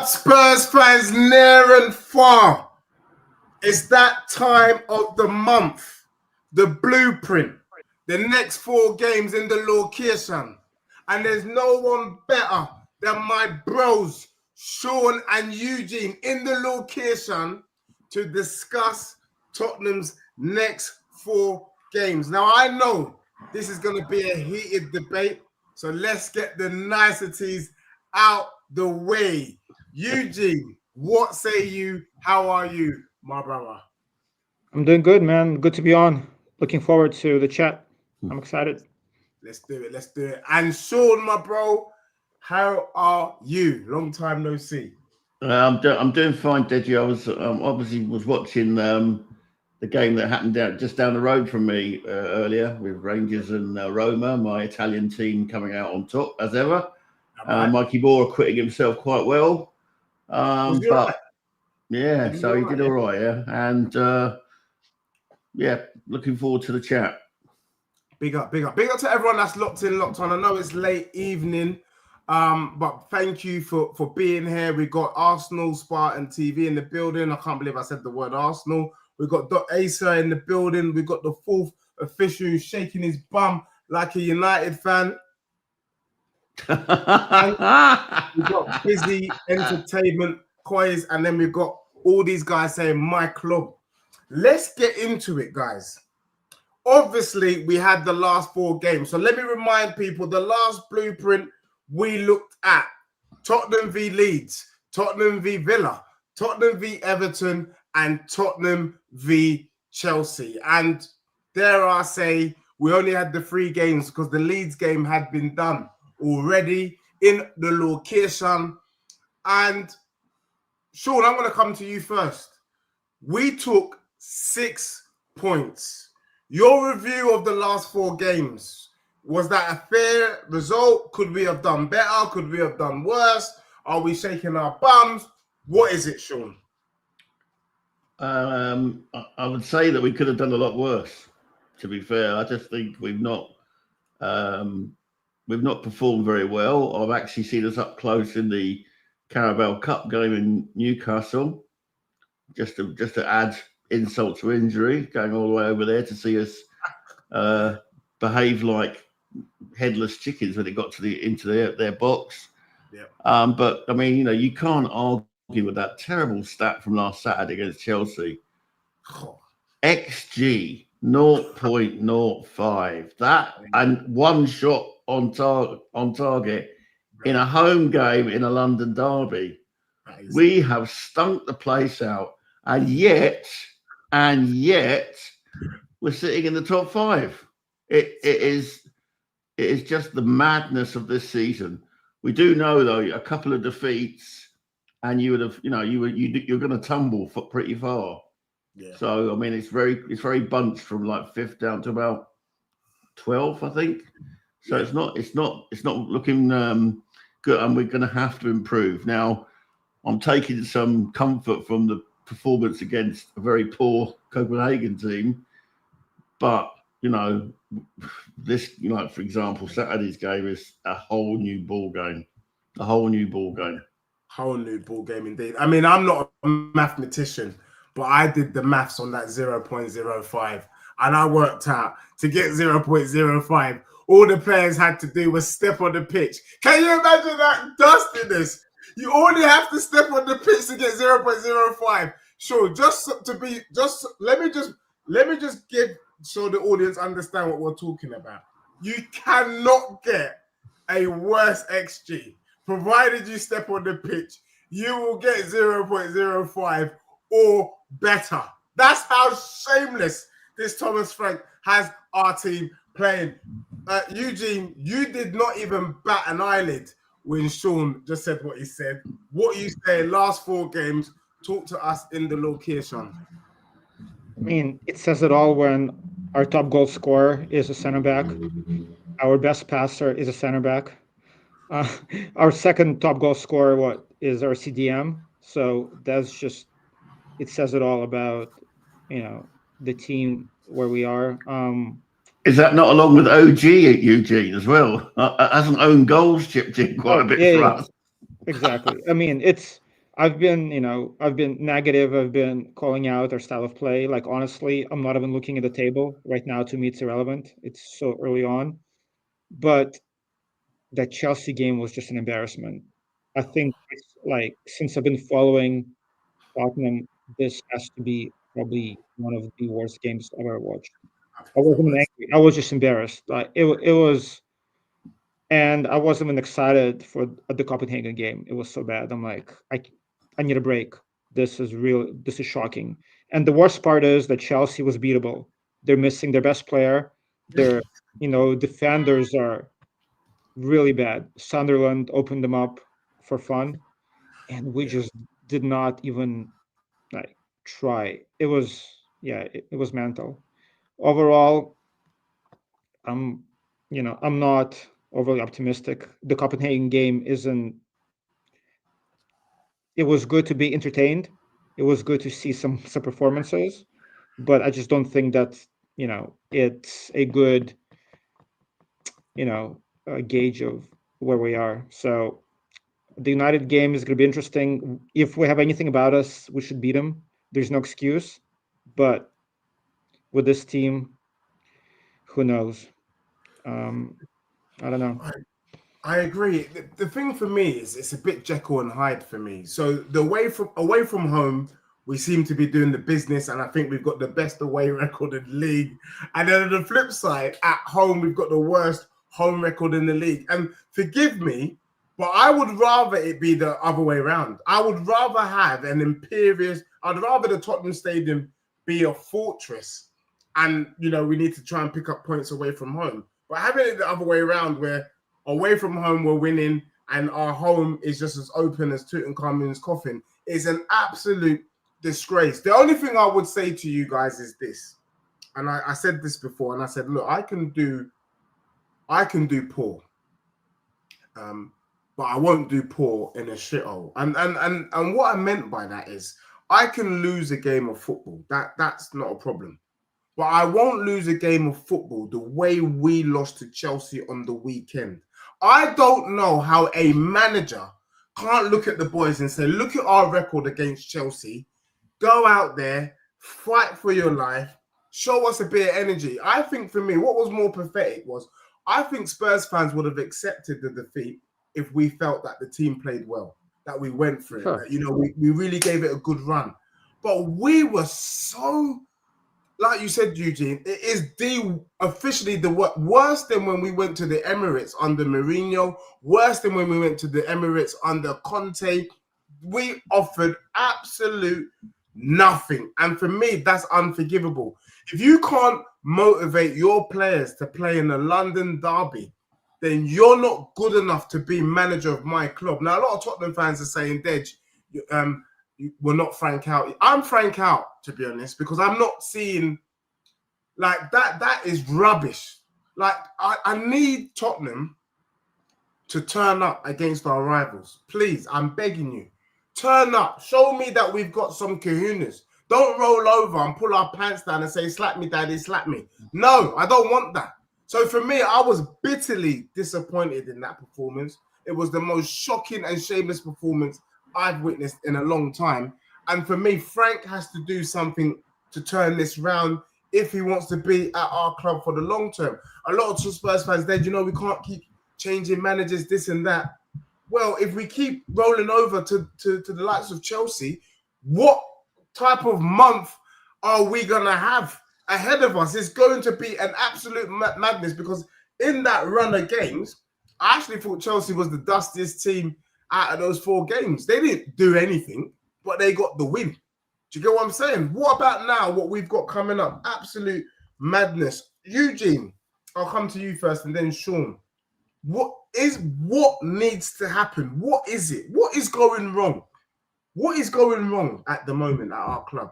Spurs fans near and far? It's that time of the month. The blueprint. The next 4 games in the location. And there's no one better than my bros, Sean and Eugene, in the location to discuss Tottenham's next 4 games. Now, I know this is going to be a heated debate, so let's get the niceties out the way. Eugene, what say you? How are you, my brother? I'm doing good, man. Good to be on. Looking forward to the chat. I'm excited. Let's do it. Let's do it. And Sean, my bro, how are you? Long time no see. I'm doing fine, Deji. I was obviously watching the game that happened just down the road from me earlier with Rangers and Roma, my Italian team coming out on top as ever. Right. Mikey Moore acquitting himself quite well. But right? Yeah, so he did all right, yeah. And yeah, looking forward to the chat. Big up to everyone that's locked on. I know it's late evening, but thank you for being here. We got Arsenal Spartan TV in the building. I can't believe I said the word Arsenal. We got Asa in the building. We got the 4th official who's shaking his bum like a United fan. We got Busy Entertainment Coys, and then we got all these guys saying my club. Let's get into it, guys. Obviously, we had the last 4 games. So let me remind people, the last blueprint we looked at, Tottenham v Leeds, Tottenham v Villa, Tottenham v Everton, and Tottenham v Chelsea. And dare I say, we only had the 3 games because the Leeds game had been done already in the location. And Sean, I'm going to come to you first. We took 6 points. Your review of the last 4 games, was that a fair result? Could we have done better? Could we have done worse? Are we shaking our bums? What is it, Sean? I would say that we could have done a lot worse, to be fair. I just think we've not performed very well. I've actually seen us up close in the Carabao Cup game in Newcastle, just to add insult to injury, going all the way over there to see us behave like headless chickens when it got into their box. Yeah. But I mean, you can't argue with that terrible stat from last Saturday against Chelsea. XG 0.05. That and 1 shot on target in a home game in a London derby. We have stunk the place out, and yet we're sitting in the top 5. It is just the madness of this season. We do know though a couple of defeats, and you would have, you're going to tumble pretty far. Yeah. So I mean, it's very bunched from like 5th down to about 12th, I think. So yeah. it's not looking good, and we're going to have to improve. Now, I'm taking some comfort from the performance against a very poor Copenhagen team, but this, for example, Saturday's game is a whole new ball game indeed. I mean, I'm not a mathematician, but I did the maths on that 0.05, and I worked out to get 0.05, all the players had to do was step on the pitch. Can you imagine that dustiness? You only have to step on the pitch to get 0.05. Sure, let me just give so the audience understand what we're talking about. You cannot get a worse XG. Provided you step on the pitch, you will get 0.05 or better. That's how shameless this Thomas Frank has our team playing. Eugene, you did not even bat an eyelid when Sean just said what he said. What you say, last 4 games, talk to us in the location. I mean, it says it all when our top goal scorer is a center back. Our best passer is a center back. Our second top goal scorer is our CDM. So that's just, it says it all about, the team where we are. Is that not along with OG at Eugene as well? Hasn't own goals chipped in quite a bit for us? Exactly. I mean, it's I've been, I've been negative. I've been calling out our style of play. Like, honestly, I'm not even looking at the table right now. To me, it's irrelevant. It's so early on. But that Chelsea game was just an embarrassment. I think, like, since I've been following Tottenham, this has to be probably one of the worst games I've ever watched. I I think it's the wasn't worst. angry. I was just embarrassed. Like, it was, and I wasn't even excited for the Copenhagen game. It was so bad. I'm like, I need a break. This is real. This is shocking. And the worst part is that Chelsea was beatable. They're missing their best player. Their, defenders are really bad. Sunderland opened them up for fun, and we Yeah. just did not even like try. It was, yeah, it was mental. Overall, I'm I'm not overly optimistic. The Copenhagen game isn't. It was good to be entertained. It was good to see some performances, but I just don't think that it's a good gauge of where we are. So the United game is going to be interesting. If we have anything about us, we should beat them. There's no excuse, but with this team, who knows? Um, I don't know. I agree. The thing for me is it's a bit Jekyll and Hyde for me. So the away from home, we seem to be doing the business, and I think we've got the best away record in the league. And then on the flip side, at home, we've got the worst home record in the league. And forgive me, but I would rather it be the other way around. I would rather have an imperious. I'd rather the Tottenham Stadium be a fortress, and we need to try and pick up points away from home. But having it the other way around, where away from home, we're winning, and our home is just as open as Tutankhamun's coffin. It's an absolute disgrace. The only thing I would say to you guys is this, and I said this before, and I said, look, I can do poor, but I won't do poor in a shithole. And what I meant by that is, I can lose a game of football. That's not a problem. But I won't lose a game of football the way we lost to Chelsea on the weekend. I don't know how a manager can't look at the boys and say, look at our record against Chelsea. Go out there, fight for your life, show us a bit of energy. I think for me, what was more pathetic was, I think Spurs fans would have accepted the defeat if we felt that the team played well, that we went for it, Sure. that, we really gave it a good run. But we were so, like you said, Eugene, it is officially the worse than when we went to the Emirates under Mourinho, worse than when we went to the Emirates under Conte. We offered absolute nothing. And for me, that's unforgivable. If you can't motivate your players to play in a London derby, then you're not good enough to be manager of my club. Now, a lot of Tottenham fans are saying, Dej, we're not Frank out. I'm Frank out, to be honest, because I'm not seeing like that. That is rubbish. Like, I need Tottenham to turn up against our rivals. Please, I'm begging you. Turn up. Show me that we've got some kahunas. Don't roll over and pull our pants down and say, slap me, daddy, slap me. No, I don't want that. So for me, I was bitterly disappointed in that performance. It was the most shocking and shameless performance I've witnessed in a long time. And for me, Frank has to do something to turn this round if he wants to be at our club for the long term. A lot of Spurs fans there, we can't keep changing managers, this and that. Well, if we keep rolling over to the likes of Chelsea, what type of month are we going to have ahead of us? It's going to be an absolute madness, because in that run of games, I actually thought Chelsea was the dustiest team out of those 4 games. They didn't do anything, but they got the win. Do you get what I'm saying? What about now, what we've got coming up? Absolute madness. Eugene, I'll come to you first and then Sean. What needs to happen? What is it? What is going wrong? What is going wrong at the moment at our club?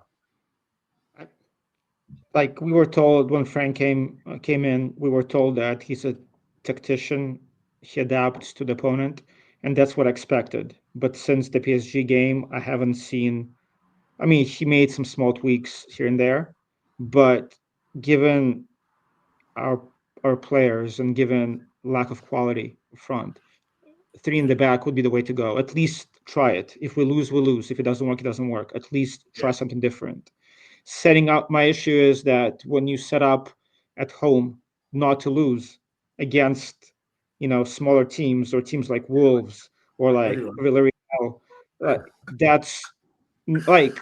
Like, we were told when Frank came in, we were told that he's a tactician. He adapts to the opponent, and that's what I expected. But since the PSG game, I haven't seen. I mean, he made some small tweaks here and there, but given our players and given lack of quality front, 3 in the back would be the way to go. At least try it. If we lose, we lose. If it doesn't work, it doesn't work. At least try something different. Setting up, my issue is that when you set up at home not to lose against, smaller teams or teams like Wolves or like Anyone. Villarreal, that's like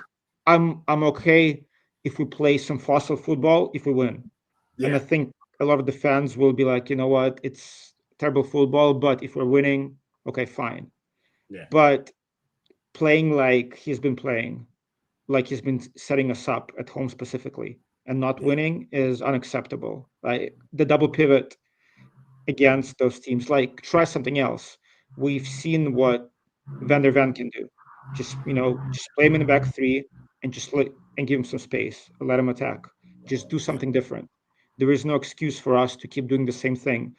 I'm okay if we play some fossil football if we win. And I Yeah, think a lot of the fans will be like, you know what, it's terrible football, but if we're winning, okay, fine. yeah, But playing like he's been playing, like he's been setting us up at home specifically, and not yeah, winning is unacceptable. Like the double pivot against those teams, like try something else. We've seen what Van der Ven can do. Just play him in the back three and and give him some space, let him attack. Just do yeah, something different. There is no excuse for us to keep doing the same thing.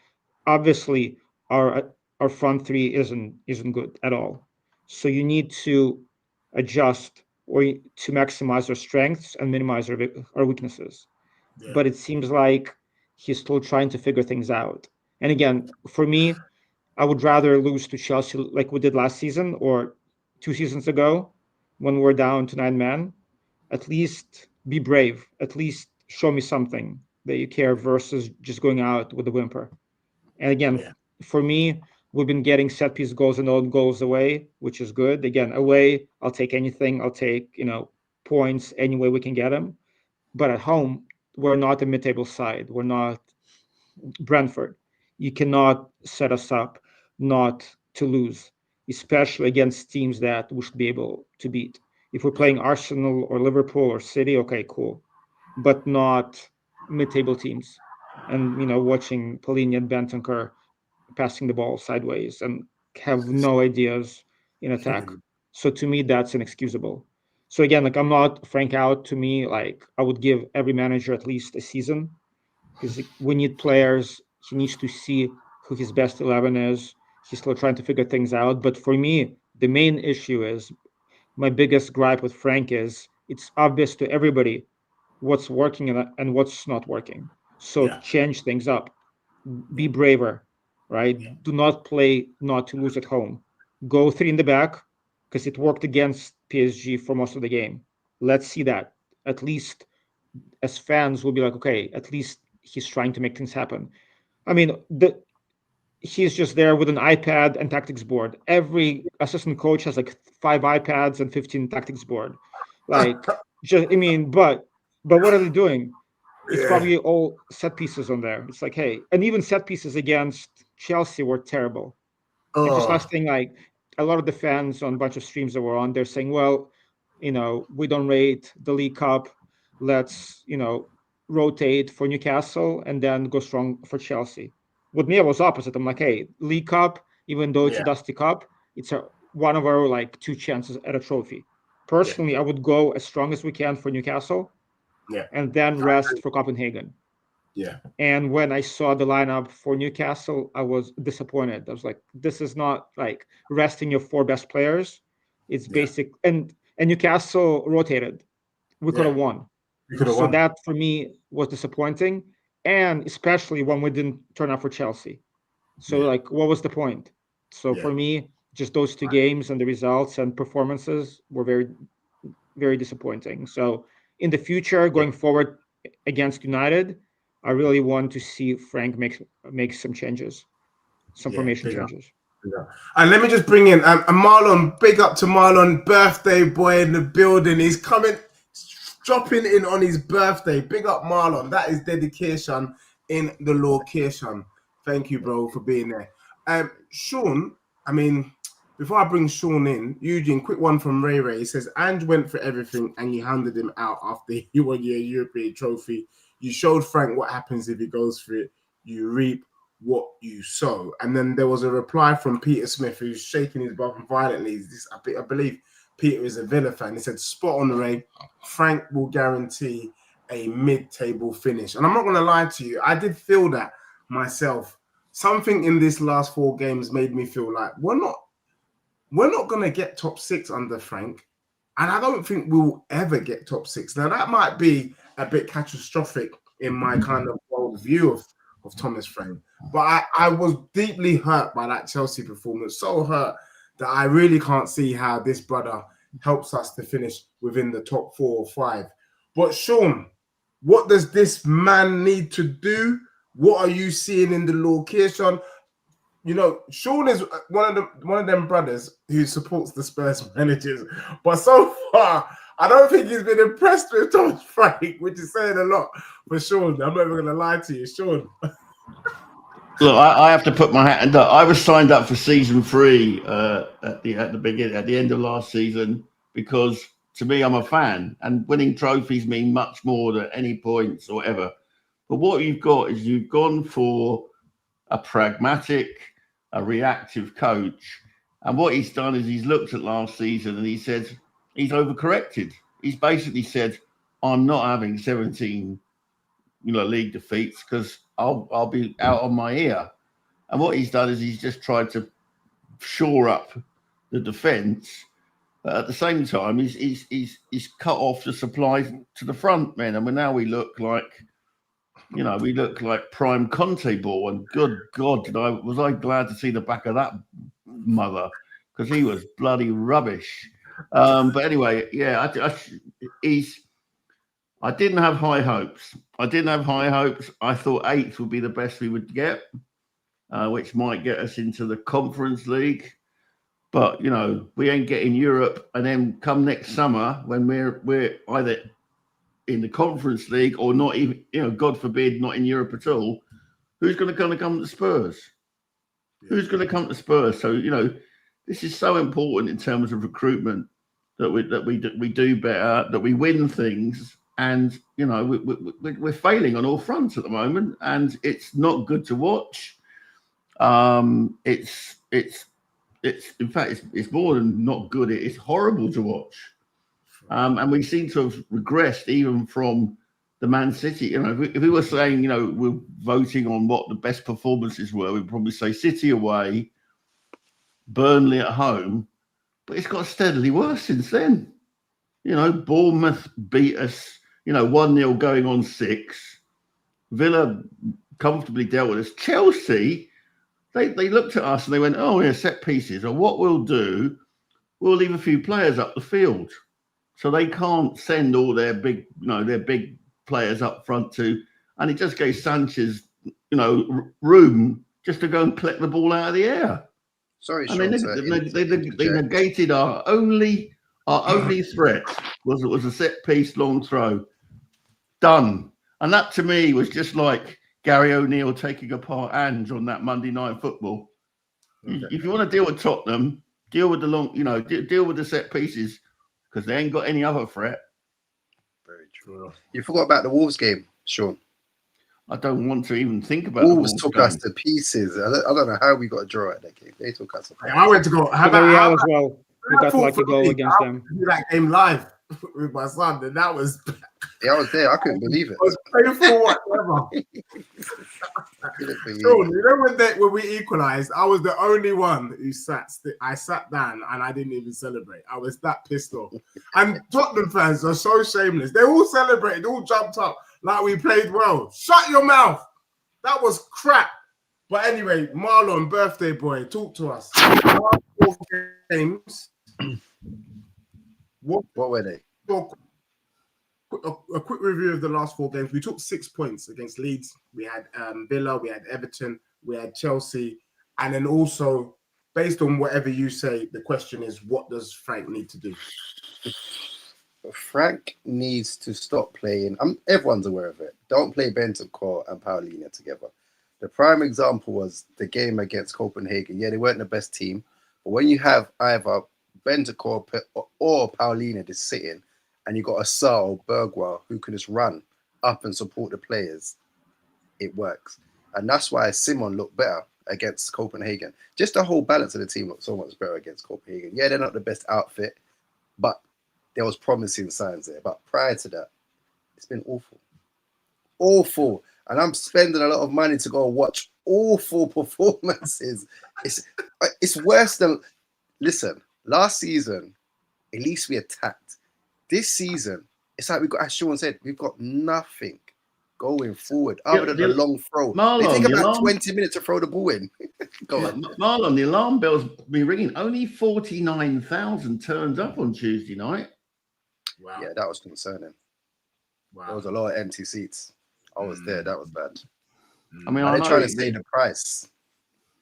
Obviously, our front three isn't good at all. So you need to adjust or to maximize our strengths and minimize our weaknesses. yeah, But it seems like he's still trying to figure things out. And again, for me, I would rather lose to Chelsea like we did last season or 2 seasons ago when we're down to 9 men. At least be brave. At least show me something that you care versus just going out with a whimper. And again, yeah, for me, we've been getting set piece goals and own goals away, which is good. Again, away, I'll take anything. I'll take, points any way we can get them. But at home, we're not a mid-table side. We're not Brentford. You cannot set us up not to lose, especially against teams that we should be able to beat. If we're yeah, playing Arsenal or Liverpool or City, okay, cool, but not mid-table teams. And watching Pauline and Bentancur passing the ball sideways and have no ideas in attack. So to me, that's inexcusable. So again, like I'm not Frank out. To me, like I would give every manager at least a season because we need players. He needs to see who his best 11 is. He's still trying to figure things out. But for me, the main issue is my biggest gripe with Frank is it's obvious to everybody what's working and what's not working. So yeah, change things up, be yeah, braver, right? yeah, Do not play not to lose at home. Go three in the back because it worked against PSG for most of the game. Let's see that. At least as fans, we'll be like, okay, at least he's trying to make things happen. I mean, he's just there with an iPad and tactics board. Every assistant coach has like 5 iPads and 15 tactics board. Like, just I mean, but what are they doing? It's yeah. probably all set pieces on there. It's like, hey, and even set pieces against Chelsea were terrible. And just Oh, last thing, like a lot of the fans on a bunch of streams that were on, they're saying, well, we don't rate the League Cup. Let's, rotate for Newcastle and then go strong for Chelsea. With me, I was opposite. I'm like, hey, League Cup, even though it's yeah, a dusty cup, it's one of our like two chances at a trophy. yeah, Personally, I would go as strong as we can for Newcastle yeah, and then rest for Copenhagen. yeah, And when I saw the lineup for Newcastle, I was disappointed. I was like, this is not like resting your four best players. It's yeah, basic and Newcastle rotated. We could have yeah. won. You could have So won. that for me was disappointing. And especially when we didn't turn out for Chelsea. So Yeah, like what was the point? So yeah, for me, just those two games and the results and performances were very, very disappointing. So in the future, yeah, going forward against United, I really want to see Frank make some changes, some yeah. formation Big up. changes. Yeah. And let me just bring in Marlon. Big up to Marlon, birthday boy in the building. He's coming, dropping in on his birthday. Big up Marlon. That is dedication in the location. Thank you, bro, for being there. Sean. I mean, before I bring Sean in, Eugene, quick one from Ray Ray. He says, Ange went for everything and you handed him out after he won your European trophy. You showed Frank what happens if he goes for it. You reap what you sow. And then there was a reply from Peter Smith, who's shaking his bum violently. I believe Peter is a Villa fan. He said, spot on, Ray. Frank will guarantee a mid-table finish. And I'm not going to lie to you, I did feel that myself. Something in this last 4 games made me feel like we're not going to get top 6 under Frank. And I don't think we'll ever get top 6. Now, that might be a bit catastrophic in my kind of world view of Thomas Frank. But I was deeply hurt by that Chelsea performance. So hurt that I really can't see how this brother helps us to finish within the top 4 or 5. But Sean, what does this man need to do? What are you seeing in the location? You know, Sean is one of them brothers who supports the Spurs managers, but so far, I don't think he's been impressed with Thomas Frank, which is saying a lot for Sean. I'm not even going to lie to you, Sean. Look, I have to put my hat. Look, I was signed up for season 3 at the end of last season, because to me, I'm a fan, and winning trophies mean much more than any points or whatever. But what you've got is you've gone for a pragmatic, a reactive coach, and what he's done is he's looked at last season and he said he's overcorrected. He's basically said, "I'm not having 17, league defeats, because I'll be out on my ear." And what he's done is he's just tried to shore up the defence, but at the same time he's cut off the supplies to the front men, and now we look like prime Conte ball. And good God, was I glad to see the back of that mother, because he was bloody rubbish. But anyway, yeah, I didn't have high hopes. I thought 8th would be the best we would get, which might get us into the Conference League. But, we ain't getting Europe. And then come next summer, when we're either in the Conference League or not even, God forbid, not in Europe at all, who's going to come to Spurs? Who's going to come to Spurs? So, this is so important in terms of recruitment, that we do better, that we win things. And we're failing on all fronts at the moment, and it's not good to watch. It's in fact it's more than not good. It's horrible to watch. And we seem to have regressed even from the Man City. If we were saying we're voting on what the best performances were, we'd probably say City away, Burnley at home, but it's got steadily worse since then. Bournemouth beat us, 1-0 going on 6. Villa comfortably dealt with us. Chelsea, they looked at us and they went, "Oh, yeah, set pieces. Or what we'll do, we'll leave a few players up the field, so they can't send all their big players up front to." And it just gave Sanchez, room just to go and collect the ball out of the air. Sorry, and Sean, they negated our only threat was a set piece long throw. Done. And that to me was just like Gary O'Neill taking apart Ange on that Monday Night Football. Okay. If you want to deal with Tottenham, deal with the deal with the set pieces, because they ain't got any other threat. Very true. You forgot about the Wolves game, Sean. I don't want to even think about Wolves took us to pieces. I don't know how we got a draw at that game. They took us. I went to go. How about as well? We got like a goal against them. That game live with my son, and that was. Yeah, I was there. I couldn't believe it. It was painful, whatever. So, when we equalized, I was the only one who I sat down and I didn't even celebrate. I was that pissed off. And Tottenham fans are so shameless. They all celebrated, all jumped up like we played well. Shut your mouth. That was crap. But anyway, Marlon, birthday boy, talk to us. Last 4 games. What were they? A quick review of the last 4 games. We took 6 points against Leeds. We had Villa, we had Everton, we had Chelsea. And then also, based on whatever you say, the question is, what does Frank need to do? Frank needs to stop playing. Everyone's aware of it. Don't play Bentancur and Paulina together. The prime example was the game against Copenhagen. Yeah, they weren't the best team. But when you have either Bentancur or Paulina just sitting, and you got a Sar or Bergwijn who can just run up and support the players, it works. And that's why Simon looked better against Copenhagen. Just the whole balance of the team looked so much better against Copenhagen. Yeah, they're not the best outfit, but there was promising signs there. But prior to that, it's been awful. Awful. And I'm spending a lot of money to go watch awful performances. It's worse than... Listen, last season, at least we attacked. This season, it's like we've got, as Sean said, we've got nothing going forward other than the long throw. They take about 20 minutes to throw the ball in. Go on. Marlon, the alarm bell's been ringing. Only 49,000 turned up on Tuesday night. Wow. Yeah, that was concerning. Wow. There was a lot of empty seats. I was there. That was bad. I mean, they're trying to say the price.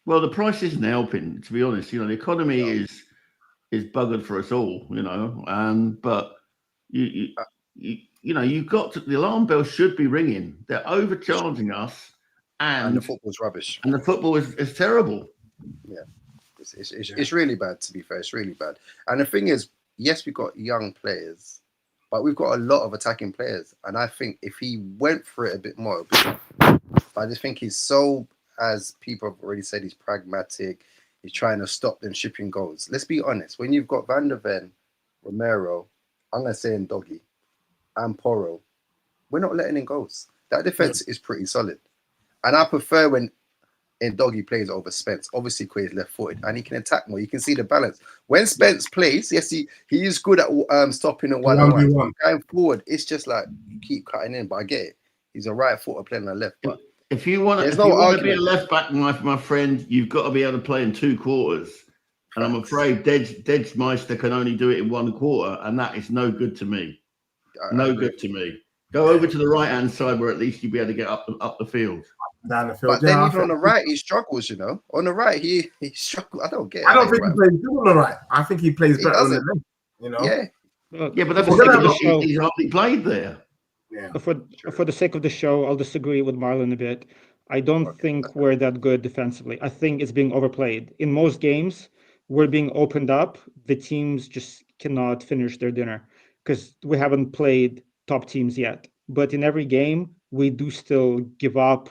Well, the price isn't helping, to be honest. You know, the economy is buggered for us all. You know, but you know, you've got the alarm bell should be ringing. They're overcharging us, and the football's rubbish. And the football is terrible. Yeah, it's really bad. To be fair, it's really bad. And the thing is, yes, we've got young players, but we've got a lot of attacking players. And I think if he went for it a bit more, I just think he's so, as people have already said, he's pragmatic. He's trying to stop them shipping goals. Let's be honest. When you've got Van der Ven, Romero, I'm going to say Ndoggy, and Porro, we're not letting in goals. That defense is pretty solid. And I prefer when Ndoggy plays over Spence. Obviously, Quay's left-footed and he can attack more. You can see the balance. When Spence plays, yes, he is good at stopping a one-on-one. Going forward, it's just like you keep cutting in, but I get it. He's a right footer playing on the left. But if you want to be a left back, my friend, you've got to be able to play in 2 quarters. And I'm afraid Dedsmeister can only do it in 1 quarter, and that is no good to me. Good to me. Go over to the right-hand side where at least you'll be able to get up the field. Down the field. But then even on the right, he struggles, you know. On the right, he struggles. I don't get it. I don't think he plays good on the right. I think he plays better on the left, you know. Yeah, but that's he's hardly played there. Yeah. For the sake of the show, I'll disagree with Marlon a bit. I don't think we're that good defensively. I think it's being overplayed. In most games, we're being opened up. The teams just cannot finish their dinner because we haven't played top teams yet. But in every game, we do still give up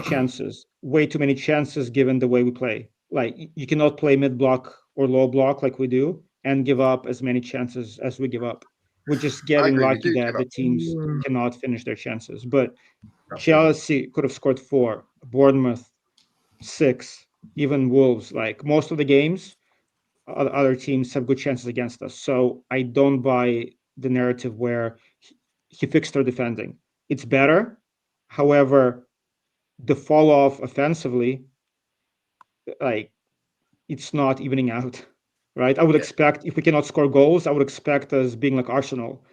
chances. Way too many chances given the way we play. Like, you cannot play mid-block or low block like we do and give up as many chances as we give up. We're just getting lucky that the teams cannot finish their chances. But Chelsea could have scored 4, Bournemouth 6, even Wolves. Like, most of the games, other teams have good chances against us. So I don't buy the narrative where he fixed our defending. It's better. However, the fall off offensively, like, it's not evening out. Right, I would expect if we cannot score goals, I would expect us being like Arsenal,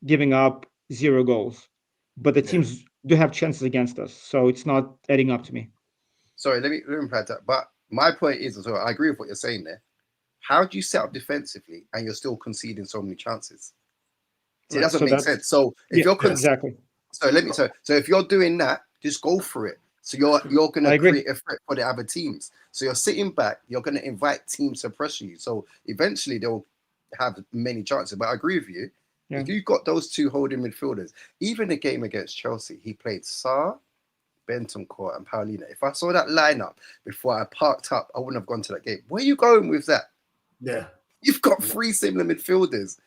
giving up 0 goals. But the teams do have chances against us, so it's not adding up to me. Sorry, let me reply to that. But my point is, as well, I agree with what you're saying there. How do you set up defensively and you're still conceding so many chances? See, it doesn't make sense. So if you're exactly. So if you're doing that, just go for it. So you're going to create a threat for the other teams. So you're sitting back, you're going to invite teams to pressure you. So eventually they'll have many chances. But I agree with you. Yeah. If you've got those 2 holding midfielders, even the game against Chelsea, he played Sarr, Bentancur, and Paulina. If I saw that lineup before I parked up, I wouldn't have gone to that game. Where are you going with that? Yeah. You've got 3 similar midfielders.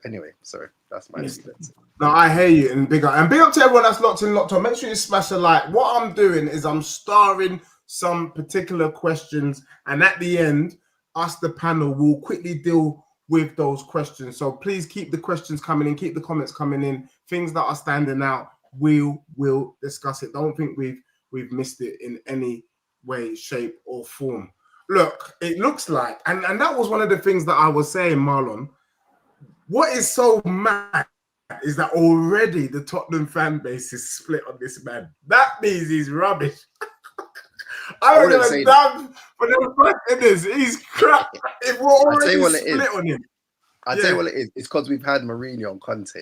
Anyway, sorry, that's my split. No, I hear you, and big up to everyone that's locked on. Make sure you smash a like. What I'm doing is I'm starring some particular questions, and at the end, us, the panel, will quickly deal with those questions. So please keep the questions coming in, keep the comments coming in. Things that are standing out, we'll discuss it. Don't think we've missed it in any way, shape, or form. Look, it looks like, and that was one of the things that I was saying, Marlon. What is so mad is that already the Tottenham fan base is split on this man. That means he's rubbish. I'm going to damn for the fact it is. He's crap. If we're already split on him. I'll tell you what it is. It's because we've had Mourinho and Conte.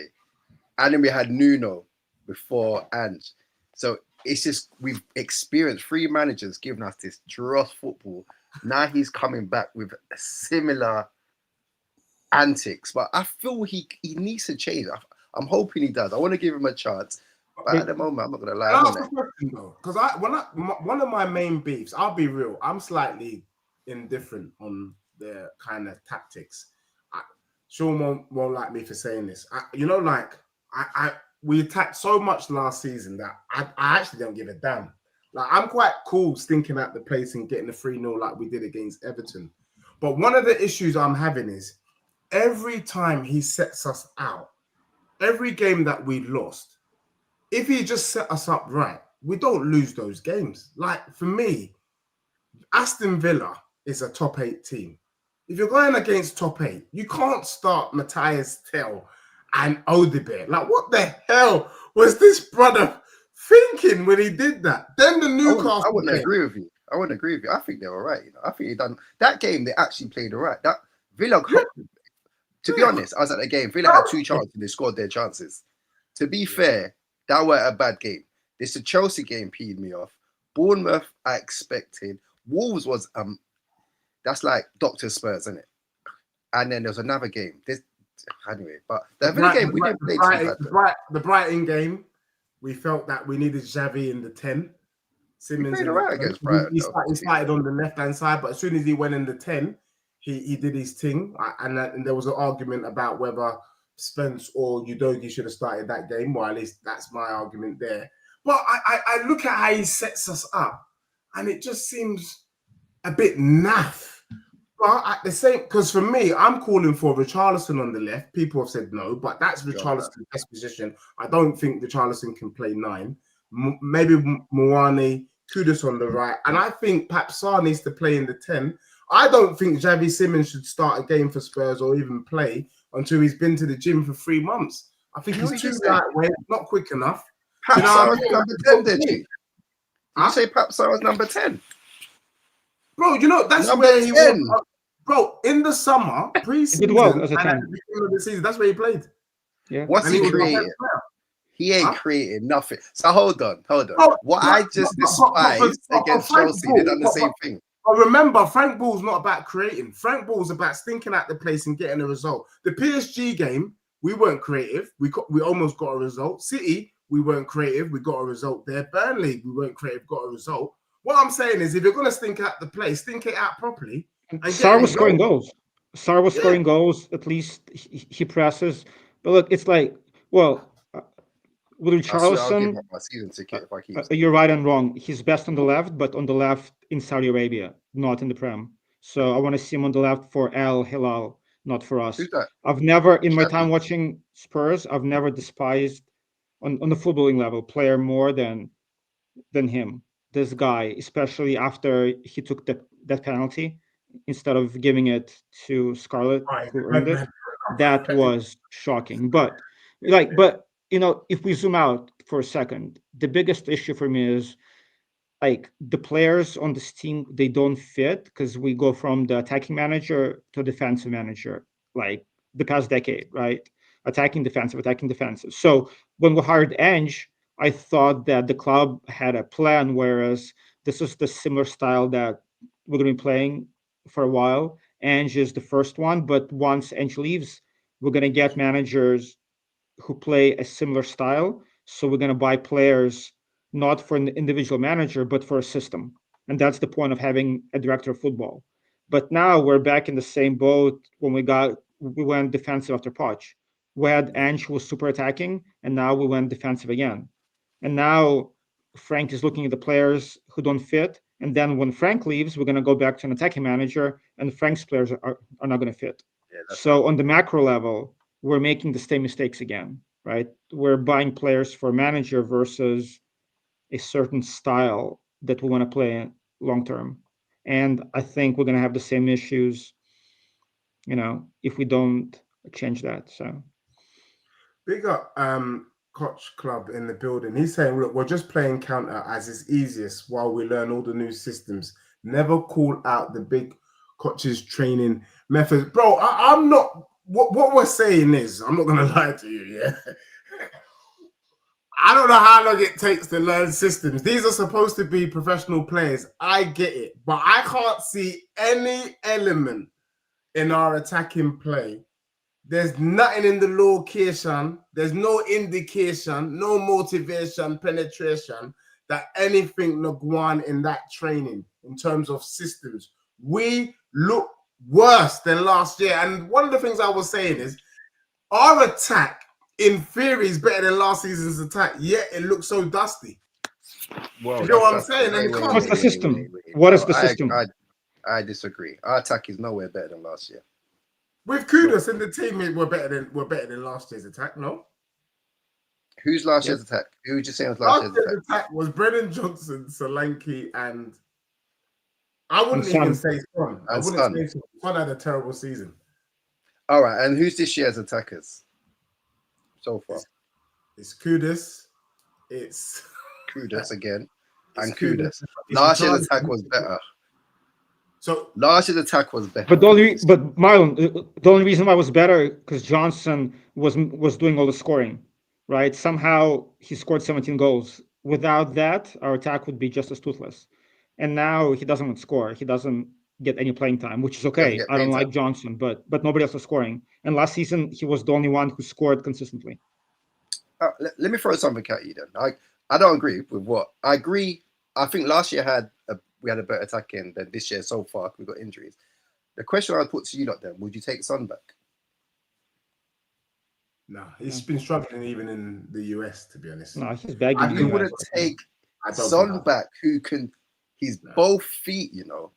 And then we had Nuno before Ange. So it's just, we've experienced 3 managers giving us this dross football. Now he's coming back with a similar antics, but I feel he needs to change. I'm hoping he does. I want to give him a chance, but at the moment, I'm not going to lie. Because one of my main beefs, I'll be real, I'm slightly indifferent on their kind of tactics. Sean won't like me for saying this. We attacked so much last season that I actually don't give a damn. Like, I'm quite cool stinking at the place and getting the 3-0 like we did against Everton. But one of the issues I'm having is every time he sets us out, every game that we lost, if he just set us up right, we don't lose those games. Like for me, Aston Villa is a top 8 team. If you're going against top 8, you can't start Matthias Tell and Odibert. Like, what the hell was this brother thinking when he did that? Then the Newcastle I wouldn't game. agree with you. I wouldn't agree with you. I think they were right. You know, I think they done that game. They actually played all right. That Villa, to be honest, I was at the game. Villa had 2 chances and they scored their chances. To be fair, that weren't a bad game. This the Chelsea game peed me off. Bournemouth, I expected. Wolves was that's like Dr. Spurs, isn't it? And then there's another game. Anyway, but the Villa game we didn't play too bad. The Brighton game, we felt that we needed Xavi in the 10. Simmons played all right against Brighton. He started on the left-hand side, but as soon as he went in the 10, he did his thing. And there was an argument about whether Spence or Udogie should have started that game. Well, at least that's my argument there. But I look at how he sets us up, and it just seems a bit naff. But at the same, because for me, I'm calling for Richarlison on the left. People have said no, but that's Richarlison's best position. I don't think Richarlison can play 9. Maybe Mowane, Kudus on the right. And I think perhaps Sarr needs to play in the 10. I don't think Xavi Simmons should start a game for Spurs or even play until he's been to the gym for 3 months. I think he's too lightweight, not quick enough. Perhaps Sarr was number 10, did you? You say perhaps Sarr was number 10? Bro, you know, that's number where 10. he was. Bro, in the summer, pre-season, well as a and 10. at the beginning of the season, that's where he played. Yeah. What's he creating? He ain't creating nothing. So hold on. What I just despised against Chelsea, they done the same thing. But remember, Frank Ball's not about creating. Frank Ball's about stinking at the place and getting a result. The PSG game, we weren't creative. We almost got a result. City, we weren't creative. We got a result there. Burnley, we weren't creative. Got a result. What I'm saying is, if you're going to stink at the place, stink it out properly. Sarr was scoring goals. Sarr was scoring goals. At least he presses. But look, it's like, well, with Richarlison, you're right and wrong. He's best on the left, but on the left in Saudi Arabia, not in the Prem. So I want to see him on the left for Al Hilal, not for us. I've never, in my time watching Spurs, I've never despised on the footballing level player more than him. This guy, especially after he took that penalty instead of giving it to Scarlett, who earned it. That was shocking. But you know, if we zoom out for a second, the biggest issue for me is like the players on this team, they don't fit because we go from the attacking manager to defensive manager, like the past decade, right? Attacking, defensive. So when we hired Ange, I thought that the club had a plan, whereas this is the similar style that we're going to be playing for a while. Ange is the first one, but once Ange leaves, we're going to get managers who play a similar style. So we're going to buy players not for an individual manager, but for a system. And that's the point of having a director of football. But now we're back in the same boat when we went defensive after Poch. We had Ange who was super attacking, and now we went defensive again. And now Frank is looking at the players who don't fit. And then when Frank leaves, we're going to go back to an attacking manager, and Frank's players are not going to fit. So on the macro level, we're making the same mistakes again, right? We're buying players for manager versus a certain style that we want to play long term. And I think we're going to have the same issues, you know, if we don't change that. So big up Koch Club in the building. He's saying, look, we're just playing counter as is easiest while we learn all the new systems. Never call out the big Koch's training methods. Bro, I'm not, what we're saying is, I'm not going to lie to you, yeah? I don't know how long it takes to learn systems. These are supposed to be professional players. I get it. But I can't see any element in our attacking play. There's nothing in the location. There's no indication, no motivation, penetration that anything no go on in that training in terms of systems. We look worse than last year. And one of the things I was saying is our attack, in theory, is better than last season's attack, yet it looks so dusty. Well, you know what I'm saying? What's the system? What is the system? I disagree. Our attack is nowhere better than last year. With Kudus in the team, we're better than last year's attack, no? Who's last year's attack? Who would you say was last Last year's year's attack? attack was Brennan Johnson, Solanke, and I wouldn't And Son. even say Son. I And wouldn't Son. say Son. Son had a terrible season. All right, and who's this year's attackers so far? It's Kudus. It's Kudus again, it's and Kudus. It's Last year's Richarlison. attack was better. So Last year's attack was better. But Marlon, the only reason why it was better because Johnson was doing all the scoring, right? Somehow he scored 17 goals. Without that, our attack would be just as toothless. And now he doesn't score. He doesn't get any playing time, which is okay. I don't like Johnson, but nobody else is scoring. And last season he was the only one who scored consistently. Let me throw something at you then. I don't agree with what I agree. I think last year we had a better attacking than this year so far. We got injuries. The question I would put to you lot then: would you take Son back? no, he's been struggling even in the US, to be honest. No, he's begging. You wouldn't take Son back, who can? He's both feet. You know.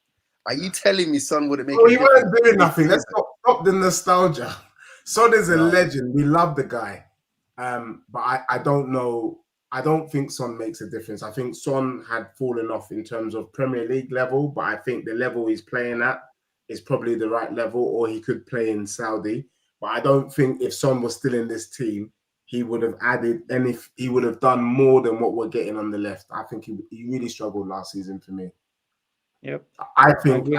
Are you telling me Son wouldn't make? Oh, he weren't doing nothing. Let's stop the nostalgia. Son is a legend. We love the guy, but I don't know. I don't think Son makes a difference. I think Son had fallen off in terms of Premier League level, but I think the level he's playing at is probably the right level, or he could play in Saudi. But I don't think if Son was still in this team, he would have added he would have done more than what we're getting on the left. I think he really struggled last season for me. Yep. I think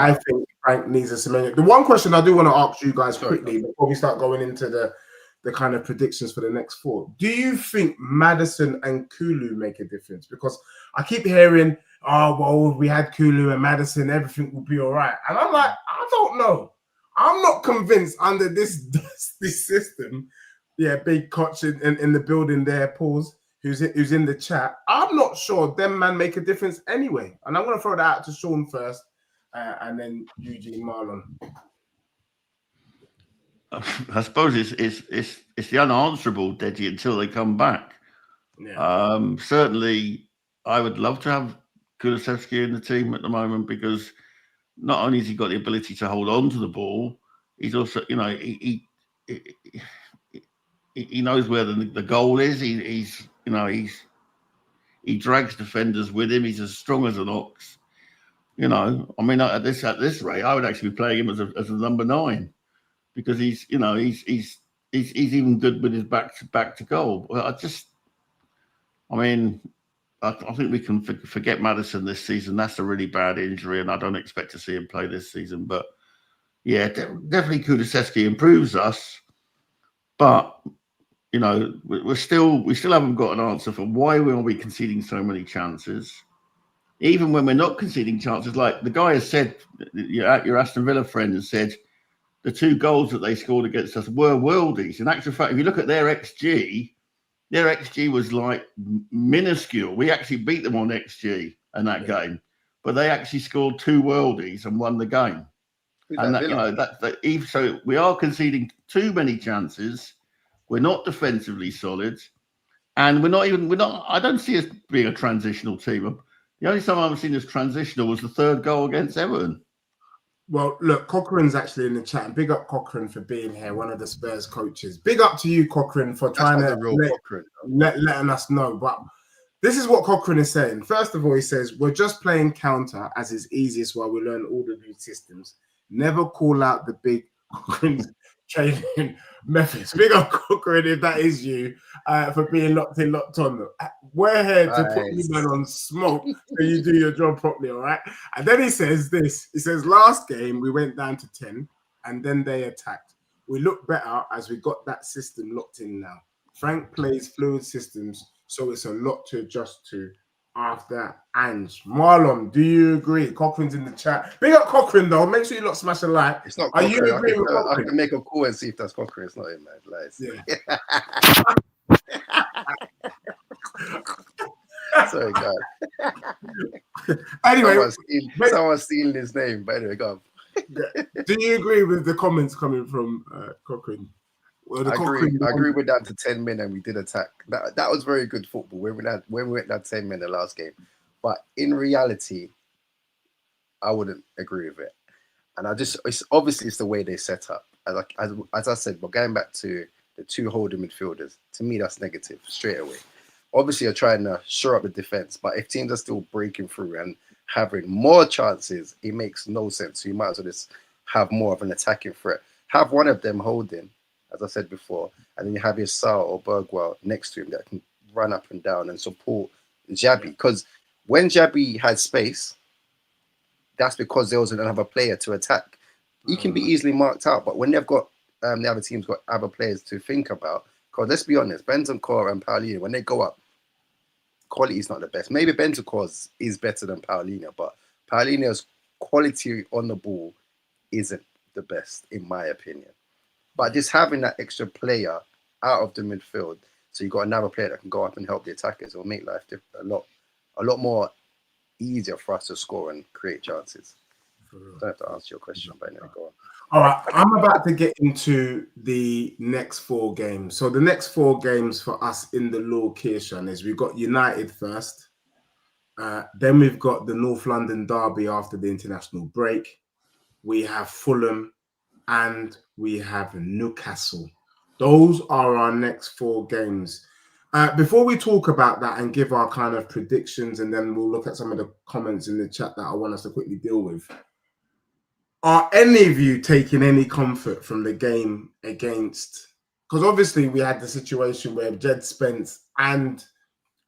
Frank needs a Semenyo. The one question I do want to ask you guys quickly before we start going into the kind of predictions for the next four. Do you think Maddison and Kulu make a difference? Because I keep hearing, oh, well, if we had Kulu and Maddison, everything would be all right. And I'm like, I don't know. I'm not convinced under this system. Yeah, big coach in the building there, pause, who's in the chat. I'm not sure them man make a difference anyway. And I'm going to throw that out to Sean first and then Eugene Marlon. I suppose it's the unanswerable, Deji, until they come back. Yeah. Certainly, I would love to have Kulusevski in the team at the moment because not only has he got the ability to hold on to the ball, he's also, you know, he knows where the goal is. He drags defenders with him. He's as strong as an ox. You know, I mean, at this rate, I would actually be playing him as a number 9. Because he's even good with his back to goal. Well, I think we can forget Maddison this season. That's a really bad injury, and I don't expect to see him play this season. But yeah, definitely Kulusevski improves us. But you know, we still haven't got an answer for why are we conceding so many chances. Even when we're not conceding chances, like the guy has said, your Aston Villa friend has said. The 2 goals that they scored against us were worldies. In actual fact, if you look at their XG was like minuscule. We actually beat them on XG in that game, but they actually scored 2 worldies and won the game. So we are conceding too many chances. We're not defensively solid, and we're not. I don't see us being a transitional team. The only time I've seen us transitional was the 3rd goal against Everton. Well, look, Cochrane's actually in the chat. And big up Cochrane for being here, one of the Spurs coaches. Big up to you, Cochrane, for trying to letting us know. But this is what Cochrane is saying. First of all, he says, we're just playing counter as is easiest while we learn all the new systems. Never call out the big Cochrane's training methods. Big up Cochrane, if that is you, for being locked in, locked on. We're here to put you men on smoke so you do your job properly, all right? And then he says this. He says, last game, we went down to 10, and then they attacked. We look better as we got that system locked in now. Frank plays fluid systems, so it's a lot to adjust to after Ange. Marlon, do you agree? Cochrane's in the chat. Big up Cochrane, though. Make sure you lot smash a like. It's not Are Cochrane. you agreeing with Cochrane? I can make a call and see if that's Cochrane. It's not him, man. Lies. Yeah. Sorry, God. Anyway, someone's stealing his name. But anyway, go on. Do you agree with the comments coming from Cochrane? Well, I agree with that to 10 men and we did attack. That was very good football when we went down 10 men the last game. But in reality, I wouldn't agree with it. And it's obviously the way they set up. As I said, but going back to the two holding midfielders. To me, that's negative straight away. Obviously, you're trying to shore up the defense, but if teams are still breaking through and having more chances, it makes no sense. So you might as well just have more of an attacking threat. Have one of them holding, as I said before, and then you have your Sal or Bergwell next to him that can run up and down and support Xabi. Because when Xabi had space, that's because there was another player to attack. He can be easily marked out, but when they've got the other team's got other players to think about, because let's be honest, Bentancur and Paulinho, when they go up, quality is not the best. Maybe Bentancur is better than Paulinho, but Paulinho's quality on the ball isn't the best, in my opinion. But just having that extra player out of the midfield, so you've got another player that can go up and help the attackers, will make life a lot more easier for us to score and create chances. I don't have to answer your question, but anyway, go on. All right, I'm about to get into the next 4 games. So the next 4 games for us in the location is we've got United first. Then we've got the North London derby after the international break. We have Fulham and we have Newcastle. Those are our next 4 games. Before we talk about that and give our kind of predictions, and then we'll look at some of the comments in the chat that I want us to quickly deal with. Are any of you taking any comfort from the game against? Because obviously we had the situation where Jed Spence and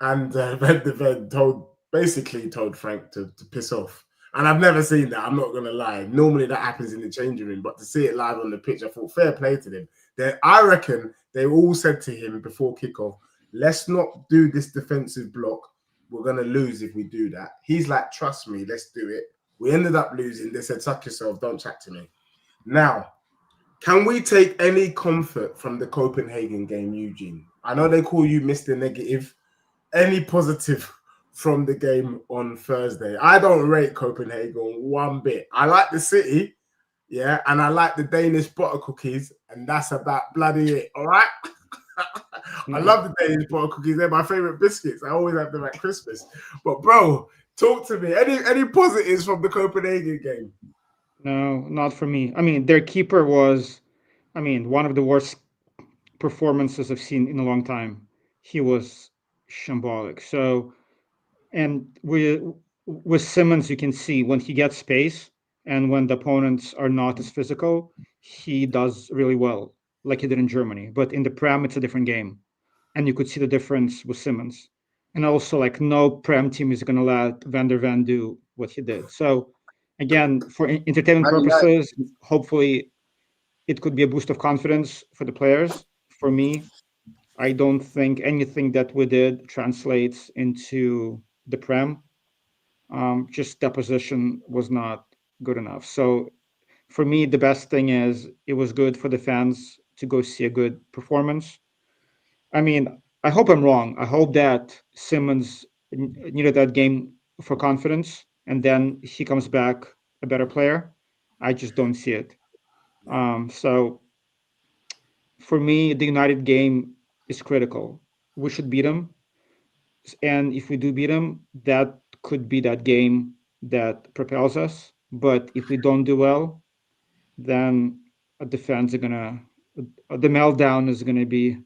Van de Ven told Frank to piss off. And I've never seen that. I'm not going to lie. Normally that happens in the changing room, but to see it live on the pitch, I thought fair play to them. I reckon they all said to him before kickoff, let's not do this defensive block. We're going to lose if we do that. He's like, trust me, let's do it. We ended up losing. They said, suck yourself, don't chat to me. Now, can we take any comfort from the Copenhagen game, Eugene? I know they call you Mr. Negative. Any positive from the game on Thursday? I don't rate Copenhagen one bit. I like the city, yeah, and I like the Danish butter cookies, and that's about bloody it, all right? I love the Danish butter cookies. They're my favorite biscuits. I always have them at Christmas. But, bro, talk to me. Any positives from the Copenhagen game? No, not for me. I mean, their keeper was, one of the worst performances I've seen in a long time. He was shambolic. So, and with Simmons, you can see when he gets space and when the opponents are not as physical, he does really well, like he did in Germany. But in the Prem, it's a different game. And you could see the difference with Simmons. And also, like, no Prem team is going to let Van der Ven do what he did. So, again, for entertainment purposes, hopefully it could be a boost of confidence for the players. For me, I don't think anything that we did translates into the Prem. Just that position was not good enough. So, for me, the best thing is it was good for the fans to go see a good performance. I mean, I hope I'm wrong. I hope that Simmons needed that game for confidence, and then he comes back a better player. I just don't see it. So for me, the United game is critical. We should beat them, and if we do beat them, that could be that game that propels us. But if we don't do well, then the fans are the meltdown is gonna be